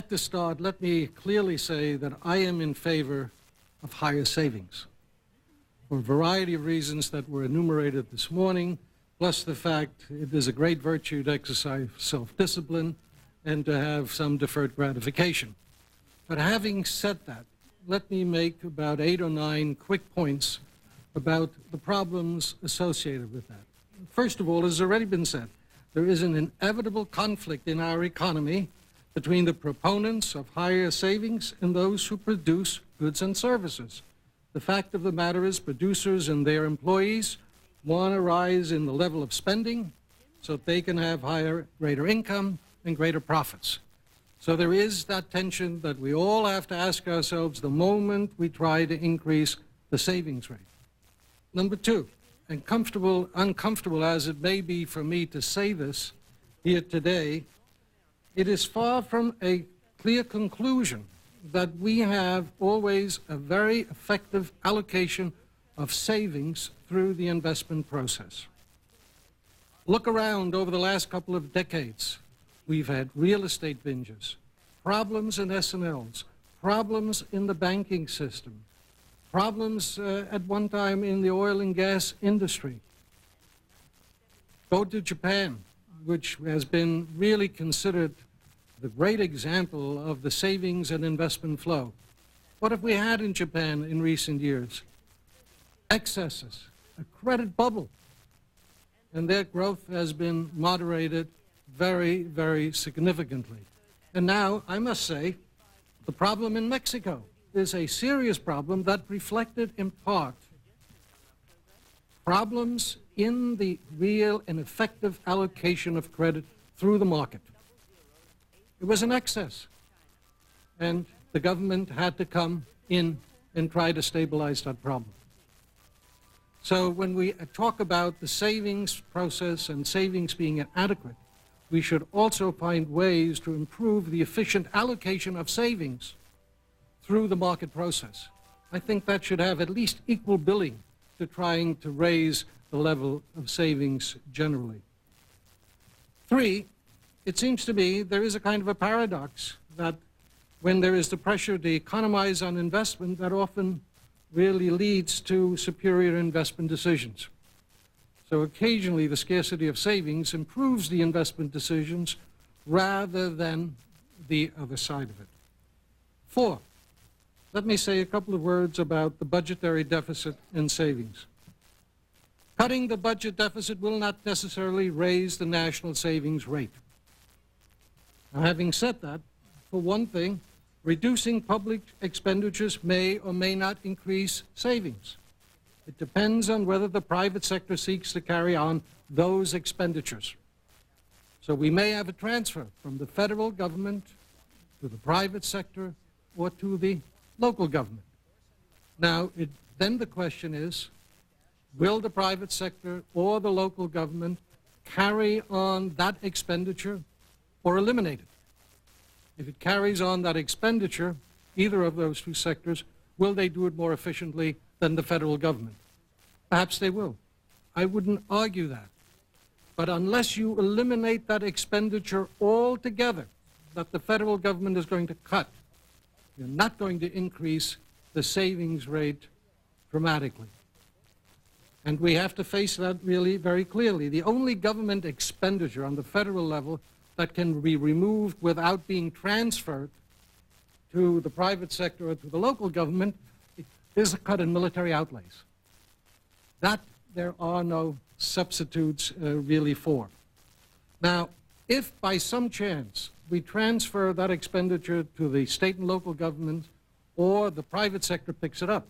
the start, let me clearly say that I am in favor of higher savings for a variety of reasons that were enumerated this morning, plus the fact it is a great virtue to exercise self-discipline and to have some deferred gratification. But having said that, let me make about 8 or 9 quick points about the problems associated with that. First of all, as has already been said, there is an inevitable conflict in our economy between the proponents of higher savings and those who produce goods and services. The fact of the matter is producers and their employees want to rise in the level of spending so that they can have greater income and greater profits. So there is that tension that we all have to ask ourselves the moment we try to increase the savings rate. Number two, and uncomfortable as it may be for me to say this here today, it is far from a clear conclusion that we have always a very effective allocation of savings through the investment process. Look around over the last couple of decades. We've had real estate binges, problems in S&Ls, problems in the banking system, problems at one time in the oil and gas industry. Go to Japan, which has been really considered the great example of the savings and investment flow. What have we had in Japan in recent years? Excesses, a credit bubble, and their growth has been moderated very, very significantly. And now, I must say, the problem in Mexico is a serious problem that reflected in part problems in the real and effective allocation of credit through the market. It was an excess, and the government had to come in and try to stabilize that problem. So when we talk about the savings process and savings being inadequate, we should also find ways to improve the efficient allocation of savings through the market process. I think that should have at least equal billing to trying to raise the level of savings generally. 3, it seems to me there is a kind of a paradox that when there is the pressure to economize on investment, that often really leads to superior investment decisions. So occasionally the scarcity of savings improves the investment decisions rather than the other side of it. 4, let me say a couple of words about the budgetary deficit and savings. Cutting the budget deficit will not necessarily raise the national savings rate. Now, having said that, for one thing, reducing public expenditures may or may not increase savings. It depends on whether the private sector seeks to carry on those expenditures. So we may have a transfer from the federal government to the private sector or to the local government. Now, then the question is, will the private sector or the local government carry on that expenditure or eliminate it? If it carries on that expenditure, either of those two sectors, will they do it more efficiently than the federal government? Perhaps they will. I wouldn't argue that. But unless you eliminate that expenditure altogether that the federal government is going to cut, you're not going to increase the savings rate dramatically. And we have to face that really very clearly. The only government expenditure on the federal level that can be removed without being transferred to the private sector or to the local government is a cut in military outlays. That there are no substitutes really for. Now, if by some chance we transfer that expenditure to the state and local government or the private sector picks it up,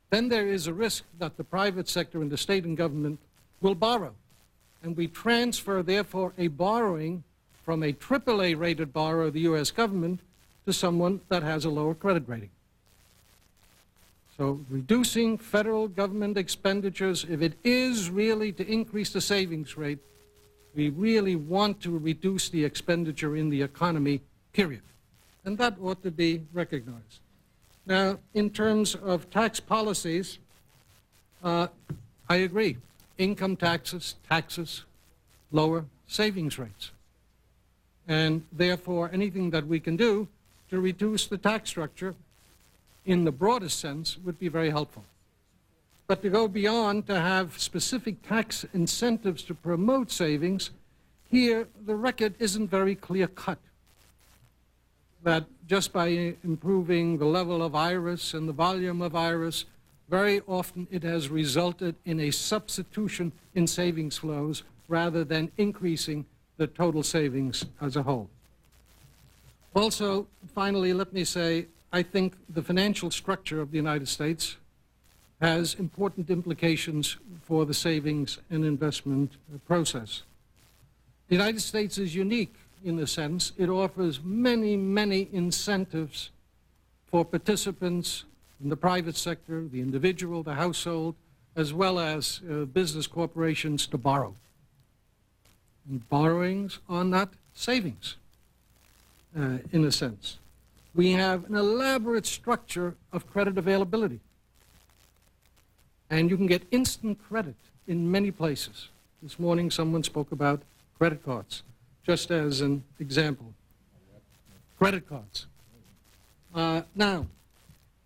then there is a risk that the private sector and the state and government will borrow. And we transfer, therefore, a borrowing from a AAA rated borrower of the U.S. government to someone that has a lower credit rating. So reducing federal government expenditures, if it is really to increase the savings rate, we really want to reduce the expenditure in the economy, period. And that ought to be recognized. Now, in terms of tax policies, I agree. Income taxes, lower savings rates. And therefore, anything that we can do to reduce the tax structure in the broadest sense would be very helpful. But to go beyond to have specific tax incentives to promote savings, here the record isn't very clear-cut. That just by improving the level of iris and the volume of iris, very often it has resulted in a substitution in savings flows rather than increasing the total savings as a whole. Also, finally, let me say, I think the financial structure of the United States has important implications for the savings and investment process. The United States is unique in the sense it offers many, many incentives for participants in the private sector, the individual, the household, as well as business corporations to borrow. And borrowings are not savings, in a sense. We have an elaborate structure of credit availability. And you can get instant credit in many places. This morning someone spoke about credit cards, just as an example. Credit cards. Now,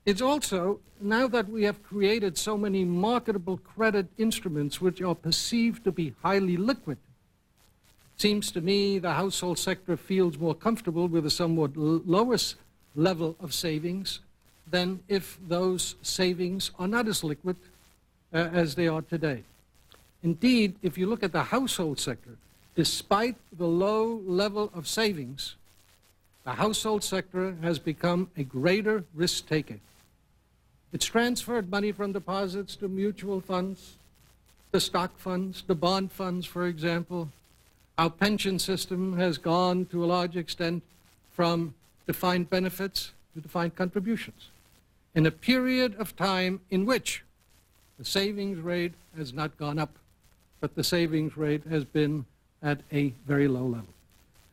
it's also, now that we have created so many marketable credit instruments which are perceived to be highly liquid, seems to me the household sector feels more comfortable with a somewhat lower level of savings than if those savings are not as liquid as they are today. Indeed, if you look at the household sector, despite the low level of savings, the household sector has become a greater risk-taker. It's transferred money from deposits to mutual funds, to stock funds, to bond funds, for example. Our pension system has gone to a large extent from defined benefits to defined contributions in a period of time in which the savings rate has not gone up, but the savings rate has been at a very low level.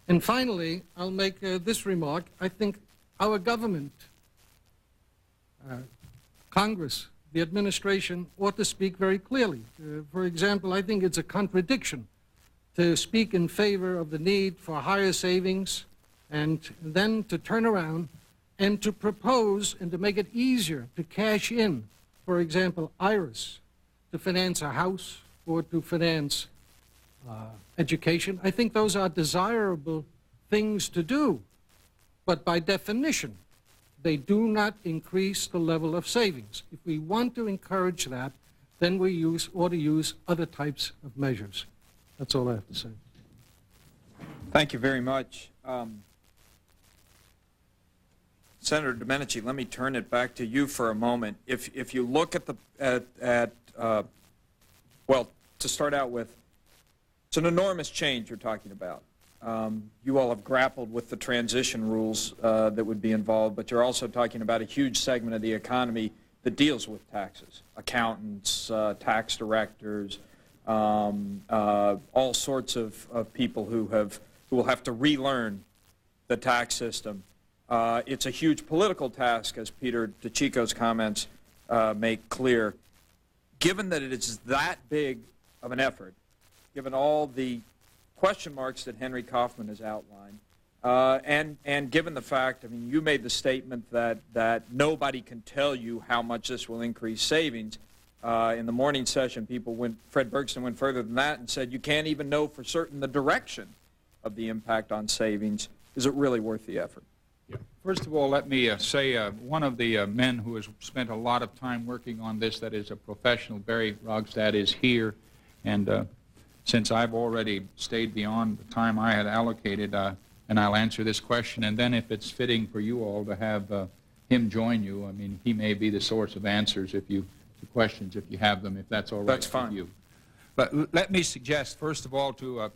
And finally, I'll make this remark. I think our government, Congress, the administration ought to speak very clearly. For example, I think it's a contradiction to speak in favor of the need for higher savings and then to turn around and to propose and to make it easier to cash in, for example, IRAs, to finance a house or to finance education. I think those are desirable things to do, but by definition, they do not increase the level of savings. If we want to encourage that, then we ought to use other types of measures. That's all I have to say. Thank you very much. Senator Domenici, let me turn it back to you for a moment. If you look at well, to start out with, it's an enormous change you're talking about. You all have grappled with the transition rules that would be involved, but you're also talking about a huge segment of the economy that deals with taxes, accountants, tax directors, all sorts of people who will have to relearn the tax system. It's a huge political task, as Peter DeCicco's comments make clear. Given that it is that big of an effort, given all the question marks that Henry Kaufman has outlined, and given the fact, I mean, you made the statement that nobody can tell you how much this will increase savings. In the morning session, Fred Bergston went further than that and said you can't even know for certain the direction of the impact on savings. Is it really worth the effort? Yeah. First of all, let me say one of the men who has spent a lot of time working on this, that is a professional, Barry Rogstad, is here. And since I've already stayed beyond the time I had allocated, and I'll answer this question, and then if it's fitting for you all to have him join you, I mean, he may be the source of answers if you, to questions if you have them, if that's all right. That's fine. With you. But let me suggest, first of all, to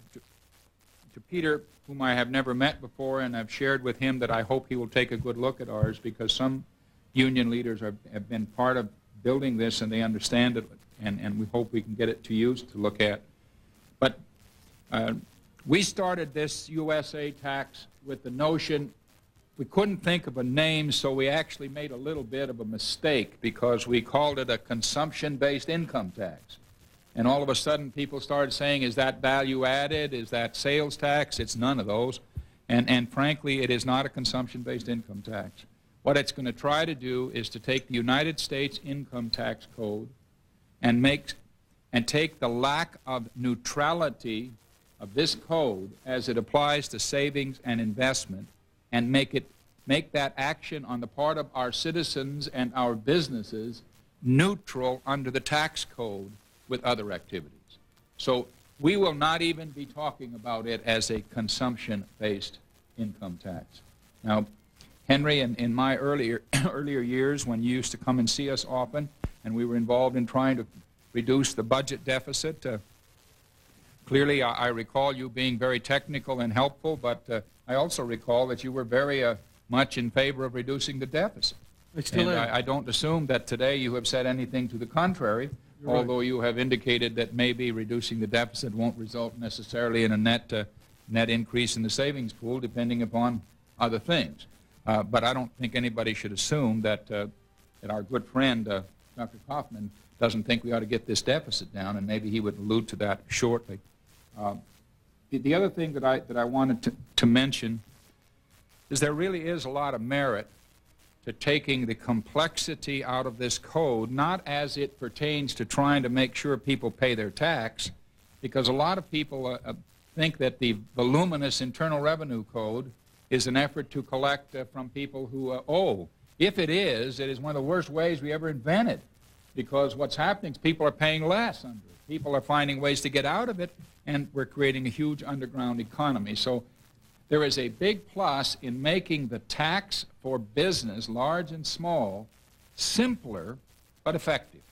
Peter, whom I have never met before, and I've shared with him that I hope he will take a good look at ours, because some union leaders have been part of building this and they understand it, and we hope we can get it to you to look at. But we started this USA tax with the notion we couldn't think of a name, so we actually made a little bit of a mistake because we called it a consumption-based income tax. And all of a sudden people started saying, is that value added? Is that sales tax? It's none of those. And frankly, it is not a consumption-based income tax. What it's going to try to do is to take the United States income tax code and take the lack of neutrality of this code as it applies to savings and investment and make that action on the part of our citizens and our businesses neutral under the tax code with other activities. So we will not even be talking about it as a consumption-based income tax. Now, Henry, in my earlier years, when you used to come and see us often, and we were involved in trying to reduce the budget deficit, clearly I recall you being very technical and helpful, but I also recall that you were very much in favor of reducing the deficit. I still am. I don't assume that today you have said anything to the contrary, although you have indicated that maybe reducing the deficit won't result necessarily in a net increase in the savings pool, depending upon other things. But I don't think anybody should assume that our good friend, Dr. Kaufman, doesn't think we ought to get this deficit down, and maybe he would allude to that shortly. The other thing that I wanted to mention is there really is a lot of merit to taking the complexity out of this code, not as it pertains to trying to make sure people pay their tax, because a lot of people think that the voluminous Internal Revenue Code is an effort to collect from people who owe. If it is one of the worst ways we ever invented, because what's happening is people are paying less under it. People are finding ways to get out of it, and we're creating a huge underground economy. So there is a big plus in making the tax for business, large and small, simpler but effective.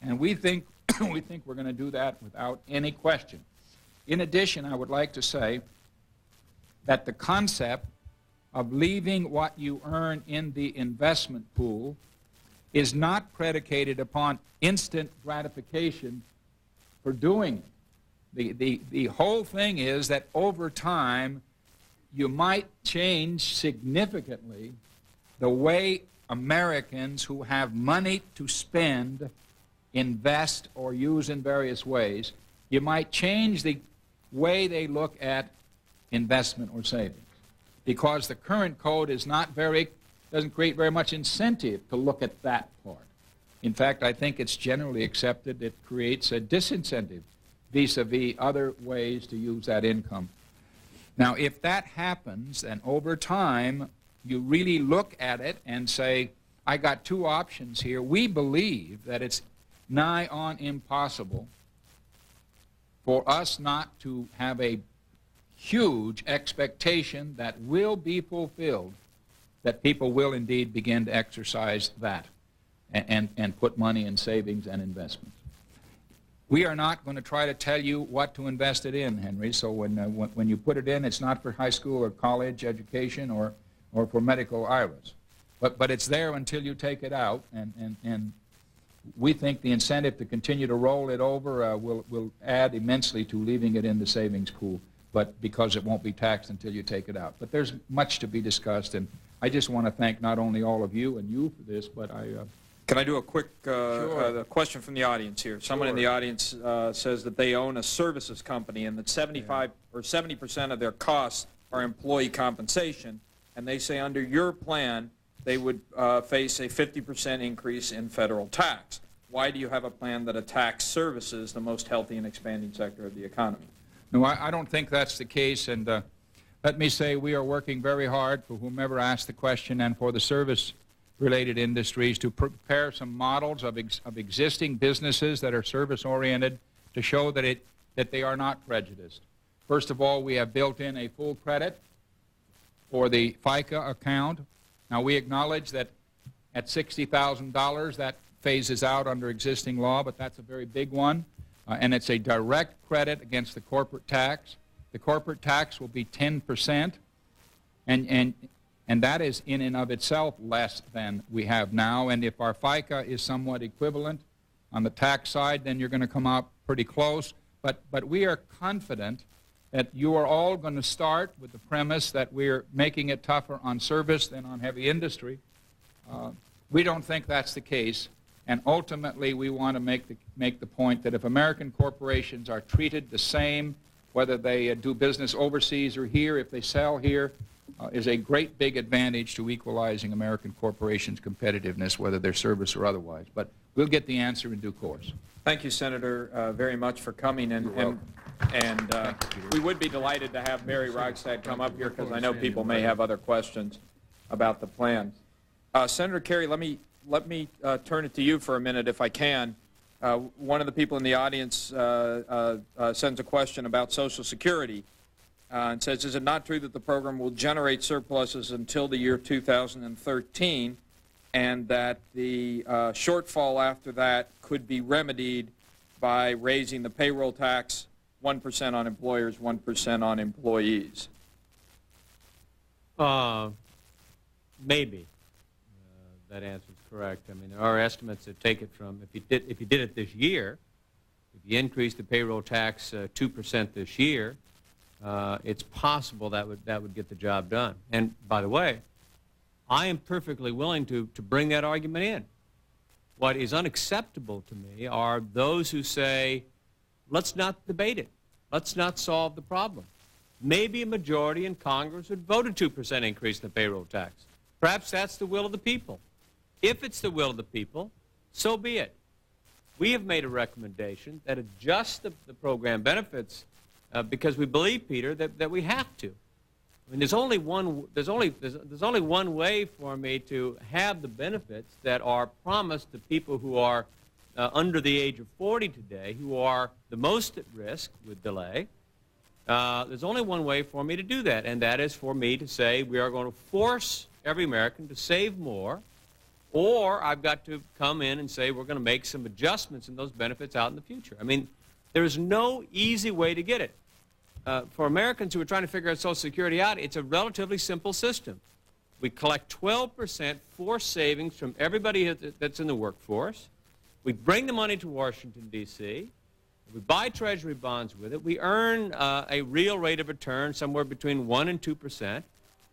And we think we're going to do that without any question. In addition, I would like to say that the concept of leaving what you earn in the investment pool is not predicated upon instant gratification for doing it. The whole thing is that over time you might change significantly the way Americans who have money to spend, invest, or use in various ways. You might change the way they look at investment or savings. because the current code is doesn't create very much incentive to look at that part. In fact, I think it's generally accepted it creates a disincentive vis-a-vis other ways to use that income. Now, if that happens, then over time, you really look at it and say, I got two options here. We believe that it's nigh on impossible for us not to have a huge expectation that will be fulfilled, that people will indeed begin to exercise that and put money in savings and investments. We are not going to try to tell you what to invest it in, Henry, so when you put it in, it's not for high school or college education or for medical IRAs. But it's there until you take it out, and we think the incentive to continue to roll it over will add immensely to leaving it in the savings pool, but because it won't be taxed until you take it out. But there's much to be discussed, and I just want to thank not only all of you and you for this, but Can I do a quick Sure. question from the audience here? Someone in the audience says that they own a services company and that 75 or 70% of their costs are employee compensation, and they say under your plan they would face a 50% increase in federal tax. Why do you have a plan that attacks services, the most healthy and expanding sector of the economy? No, I don't think that's the case, and let me say we are working very hard for whomever asked the question and for the service-related industries to prepare some models of existing businesses that are service-oriented to show that they are not prejudiced. First of all, we have built in a full credit for the FICA account. Now, we acknowledge that at $60,000 that phases out under existing law, but that's a very big one. And it's a direct credit against the corporate tax. The corporate tax will be 10%, and that is in and of itself less than we have now. And if our FICA is somewhat equivalent on the tax side, then you're going to come out pretty close. But we are confident that you are all going to start with the premise that we're making it tougher on service than on heavy industry. We don't think that's the case. And ultimately, we want to make the point that if American corporations are treated the same, whether they do business overseas or here, if they sell here, is a great big advantage to equalizing American corporations' competitiveness, whether they're service or otherwise. But we'll get the answer in due course. Thank you, Senator, very much for coming. And we would be delighted to have Barry Rogstad come up here because I know people may have other questions about the plans. Senator Kerry, let me turn it to you for a minute, if I can. One of the people in the audience sends a question about Social Security and says, is it not true that the program will generate surpluses until the year 2013 and that the shortfall after that could be remedied by raising the payroll tax 1% on employers, 1% on employees? Maybe. That answer is correct. I mean, there are estimates that take it from, if you did it this year, if you increase the payroll tax 2% this year, it's possible that would get the job done. And by the way, I am perfectly willing to bring that argument in. What is unacceptable to me are those who say, let's not debate it. Let's not solve the problem. Maybe a majority in Congress would vote a 2% increase in the payroll tax. Perhaps that's the will of the people. If it's the will of the people, so be it. We have made a recommendation that adjusts the program benefits because we believe, Peter, that we have to. I mean, there's only one way for me to have the benefits that are promised to people who are under the age of 40 today, who are the most at risk with delay. There's only one way for me to do that, and that is for me to say we are going to force every American to save more, or I've got to come in and say we're going to make some adjustments in those benefits out in the future. I mean, there's no easy way to get it. For Americans who are trying to figure out Social Security out, it's a relatively simple system. We collect 12% forced savings from everybody that's in the workforce. We bring the money to Washington, D.C. We buy Treasury bonds with it. We earn a real rate of return somewhere between 1% and 2%.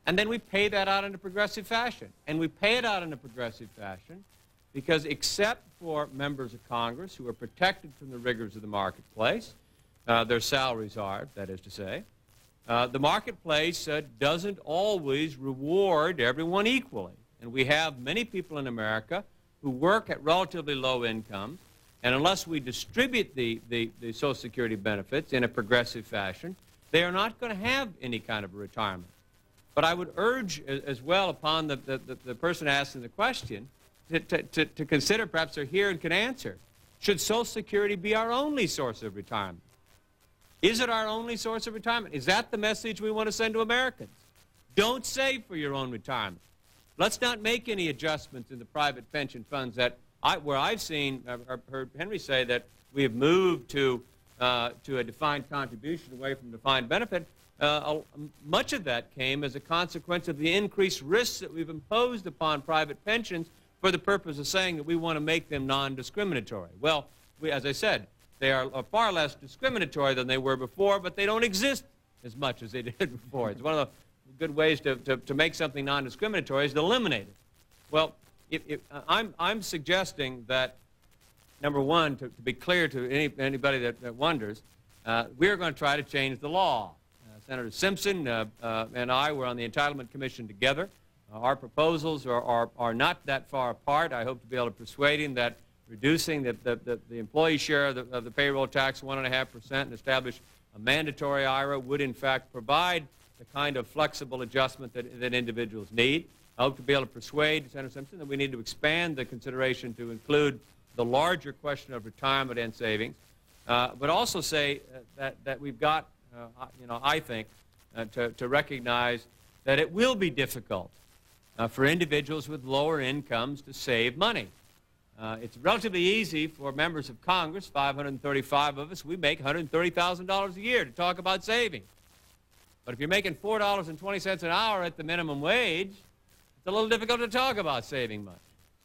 And then we pay that out in a progressive fashion. And we pay it out in a progressive fashion because except for members of Congress who are protected from the rigors of the marketplace, their salaries are, that is to say, the marketplace doesn't always reward everyone equally. And we have many people in America who work at relatively low income, and unless we distribute the Social Security benefits in a progressive fashion, they are not going to have any kind of a retirement. But I would urge as well upon the person asking the question to consider, perhaps they're here and can answer, should Social Security be our only source of retirement? Is it our only source of retirement? Is that the message we want to send to Americans? Don't save for your own retirement. Let's not make any adjustments in the private pension funds that where I've heard Henry say that we have moved to a defined contribution away from defined benefit. Much of that came as a consequence of the increased risks that we've imposed upon private pensions for the purpose of saying that we want to make them non-discriminatory. Well, as I said, they are far less discriminatory than they were before, but they don't exist as much as they did before. It's one of the good ways to make something non-discriminatory is to eliminate it. Well, I'm suggesting that, number one, to be clear to anybody that wonders, we're going to try to change the law. Senator Simpson and I were on the Entitlement Commission together. Our proposals are not that far apart. I hope to be able to persuade him that reducing the employee share of the payroll tax 1.5% and establish a mandatory IRA would, in fact, provide the kind of flexible adjustment that individuals need. I hope to be able to persuade Senator Simpson that we need to expand the consideration to include the larger question of retirement and savings, but also say that we've got, I think, to recognize that it will be difficult for individuals with lower incomes to save money. It's relatively easy for members of Congress, 535 of us, we make $130,000 a year to talk about saving. But if you're making $4.20 an hour at the minimum wage, it's a little difficult to talk about saving money,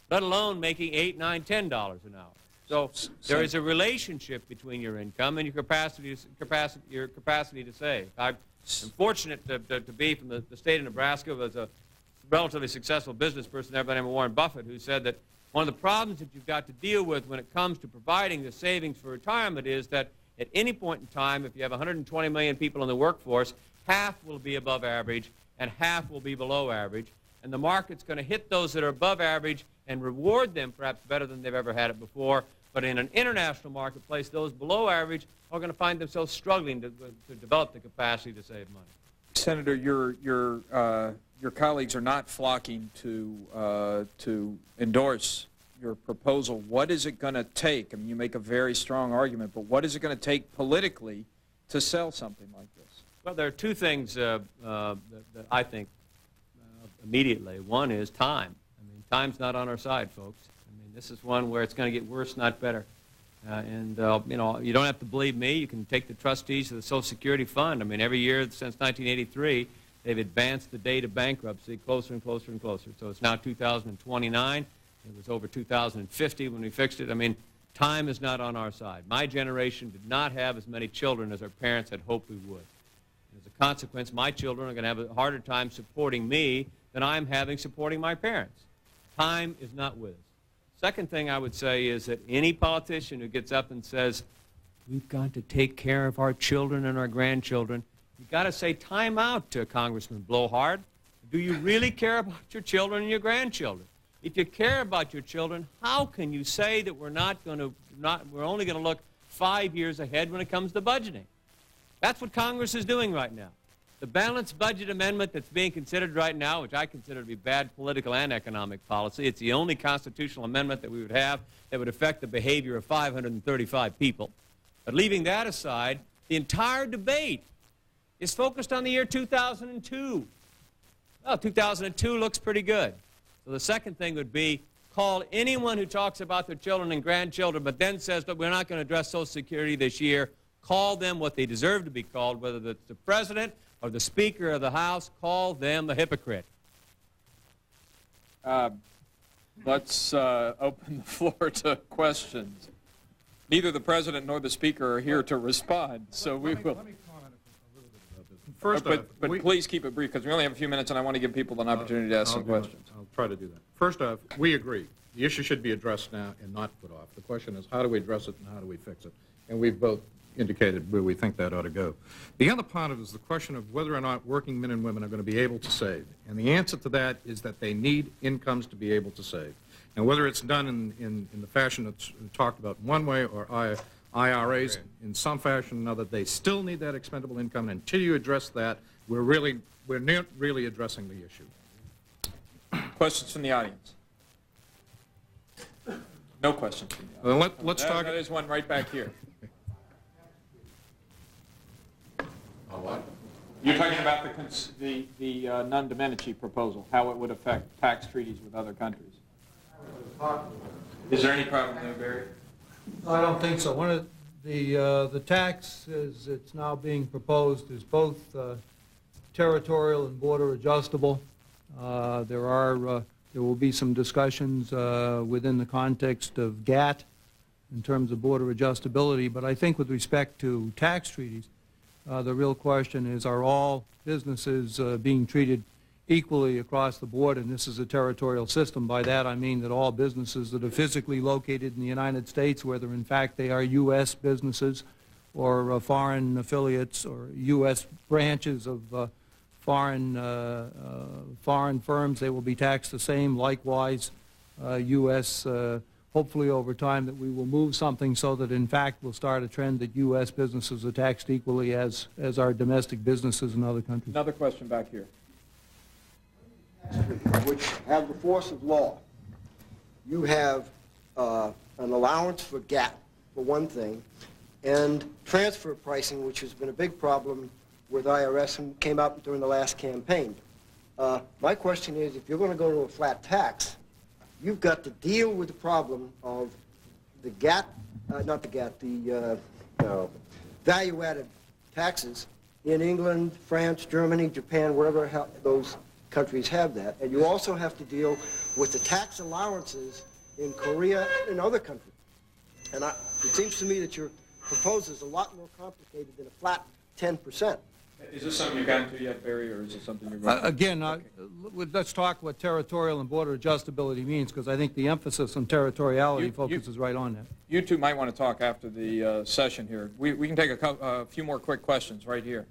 let alone making $8, $9, $10 an hour. So there is a relationship between your income and your capacity to save. I'm fortunate to be from the state of Nebraska. There's a relatively successful business person there by the name of Warren Buffett who said that one of the problems that you've got to deal with when it comes to providing the savings for retirement is that at any point in time, if you have 120 million people in the workforce, half will be above average and half will be below average. And the market's going to hit those that are above average and reward them perhaps better than they've ever had it before. But in an international marketplace, those below average are going to find themselves struggling to develop the capacity to save money. Senator, your colleagues are not flocking to endorse your proposal. What is it going to take? I mean, you make a very strong argument, but what is it going to take politically to sell something like this? Well, there are two things that I think immediately. One is time. I mean, time's not on our side, folks. I mean, this is one where it's going to get worse, not better. You know, you don't have to believe me. You can take the trustees of the Social Security Fund. I mean, every year since 1983, they've advanced the date of bankruptcy closer and closer and closer. So it's now 2029. It was over 2050 when we fixed it. I mean, time is not on our side. My generation did not have as many children as our parents had hoped we would. As a consequence, my children are going to have a harder time supporting me than I'm having supporting my parents. Time is not with us. Second thing I would say is that any politician who gets up and says, we've got to take care of our children and our grandchildren, you've got to say time out to Congressman Blowhard. Do you really care about your children and your grandchildren? If you care about your children, how can you say that we're only going to look 5 years ahead when it comes to budgeting? That's what Congress is doing right now. The balanced budget amendment that's being considered right now, which I consider to be bad political and economic policy, it's the only constitutional amendment that we would have that would affect the behavior of 535 people. But leaving that aside, the entire debate is focused on the year 2002. Well, 2002 looks pretty good. So the second thing would be call anyone who talks about their children and grandchildren but then says that we're not going to address Social Security this year, call them what they deserve to be called, whether it's the President or the Speaker of the House, call them a hypocrite. Let's open the floor to questions. Neither the President nor the Speaker are here to respond, so we will. Let me comment a little bit about this. First but please keep it brief, because we only have a few minutes, and I want to give people an opportunity to ask some questions. I'll try to do that. First off, we agree. The issue should be addressed now and not put off. The question is, how do we address it and how do we fix it? And we've both indicated where we think that ought to go. The other part of it is the question of whether or not working men and women are going to be able to save. And the answer to that is that they need incomes to be able to save. And whether it's done in the fashion that's talked about one way or IRAs in some fashion or another, they still need that expendable income. And until you address that, we're not really addressing the issue. Questions from the audience? No questions from the audience. Well, let's talk. There's one right back here. You're talking about the non-Domenici proposal, how it would affect tax treaties with other countries. Is there any problem there, Barry? I don't think so. One of the tax, as it's now being proposed, is both territorial and border adjustable. There will be some discussions within the context of GATT in terms of border adjustability, but I think with respect to tax treaties, the real question is, are all businesses being treated equally across the board? And this is a territorial system. By that I mean that all businesses that are physically located in the United States, whether in fact they are U.S. businesses or foreign affiliates or U.S. branches of foreign firms, they will be taxed the same. Likewise, U.S. Hopefully over time that we will move something so that in fact we'll start a trend that U.S. businesses are taxed equally as our domestic businesses in other countries. Another question back here. Which have the force of law. You have an allowance for GATT, for one thing, and transfer pricing, which has been a big problem with IRS and came up during the last campaign. My question is, if you're going to go to a flat tax, you've got to deal with the problem of the GATT, not the GATT, the value-added taxes in England, France, Germany, Japan, wherever those countries have that. And you also have to deal with the tax allowances in Korea and other countries. And it seems to me that your proposal is a lot more complicated than a flat 10%. Is this something you've gotten to yet, Barry, or is it something you're going to... Again, let's talk what territorial and border adjustability means, because I think the emphasis on territoriality focuses right on that. You two might want to talk after the session here. We can take a few more quick questions right here.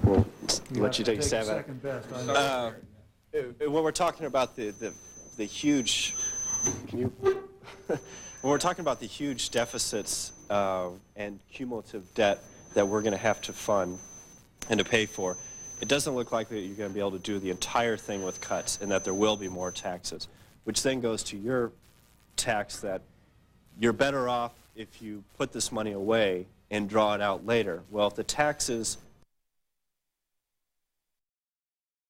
We'll let you take a stab at it. When we're talking about the huge... Can you... When we're talking about the huge deficits and cumulative debt that we're going to have to fund and to pay for, it doesn't look like that you're going to be able to do the entire thing with cuts and that there will be more taxes, which then goes to your tax that you're better off if you put this money away and draw it out later. Well, if the taxes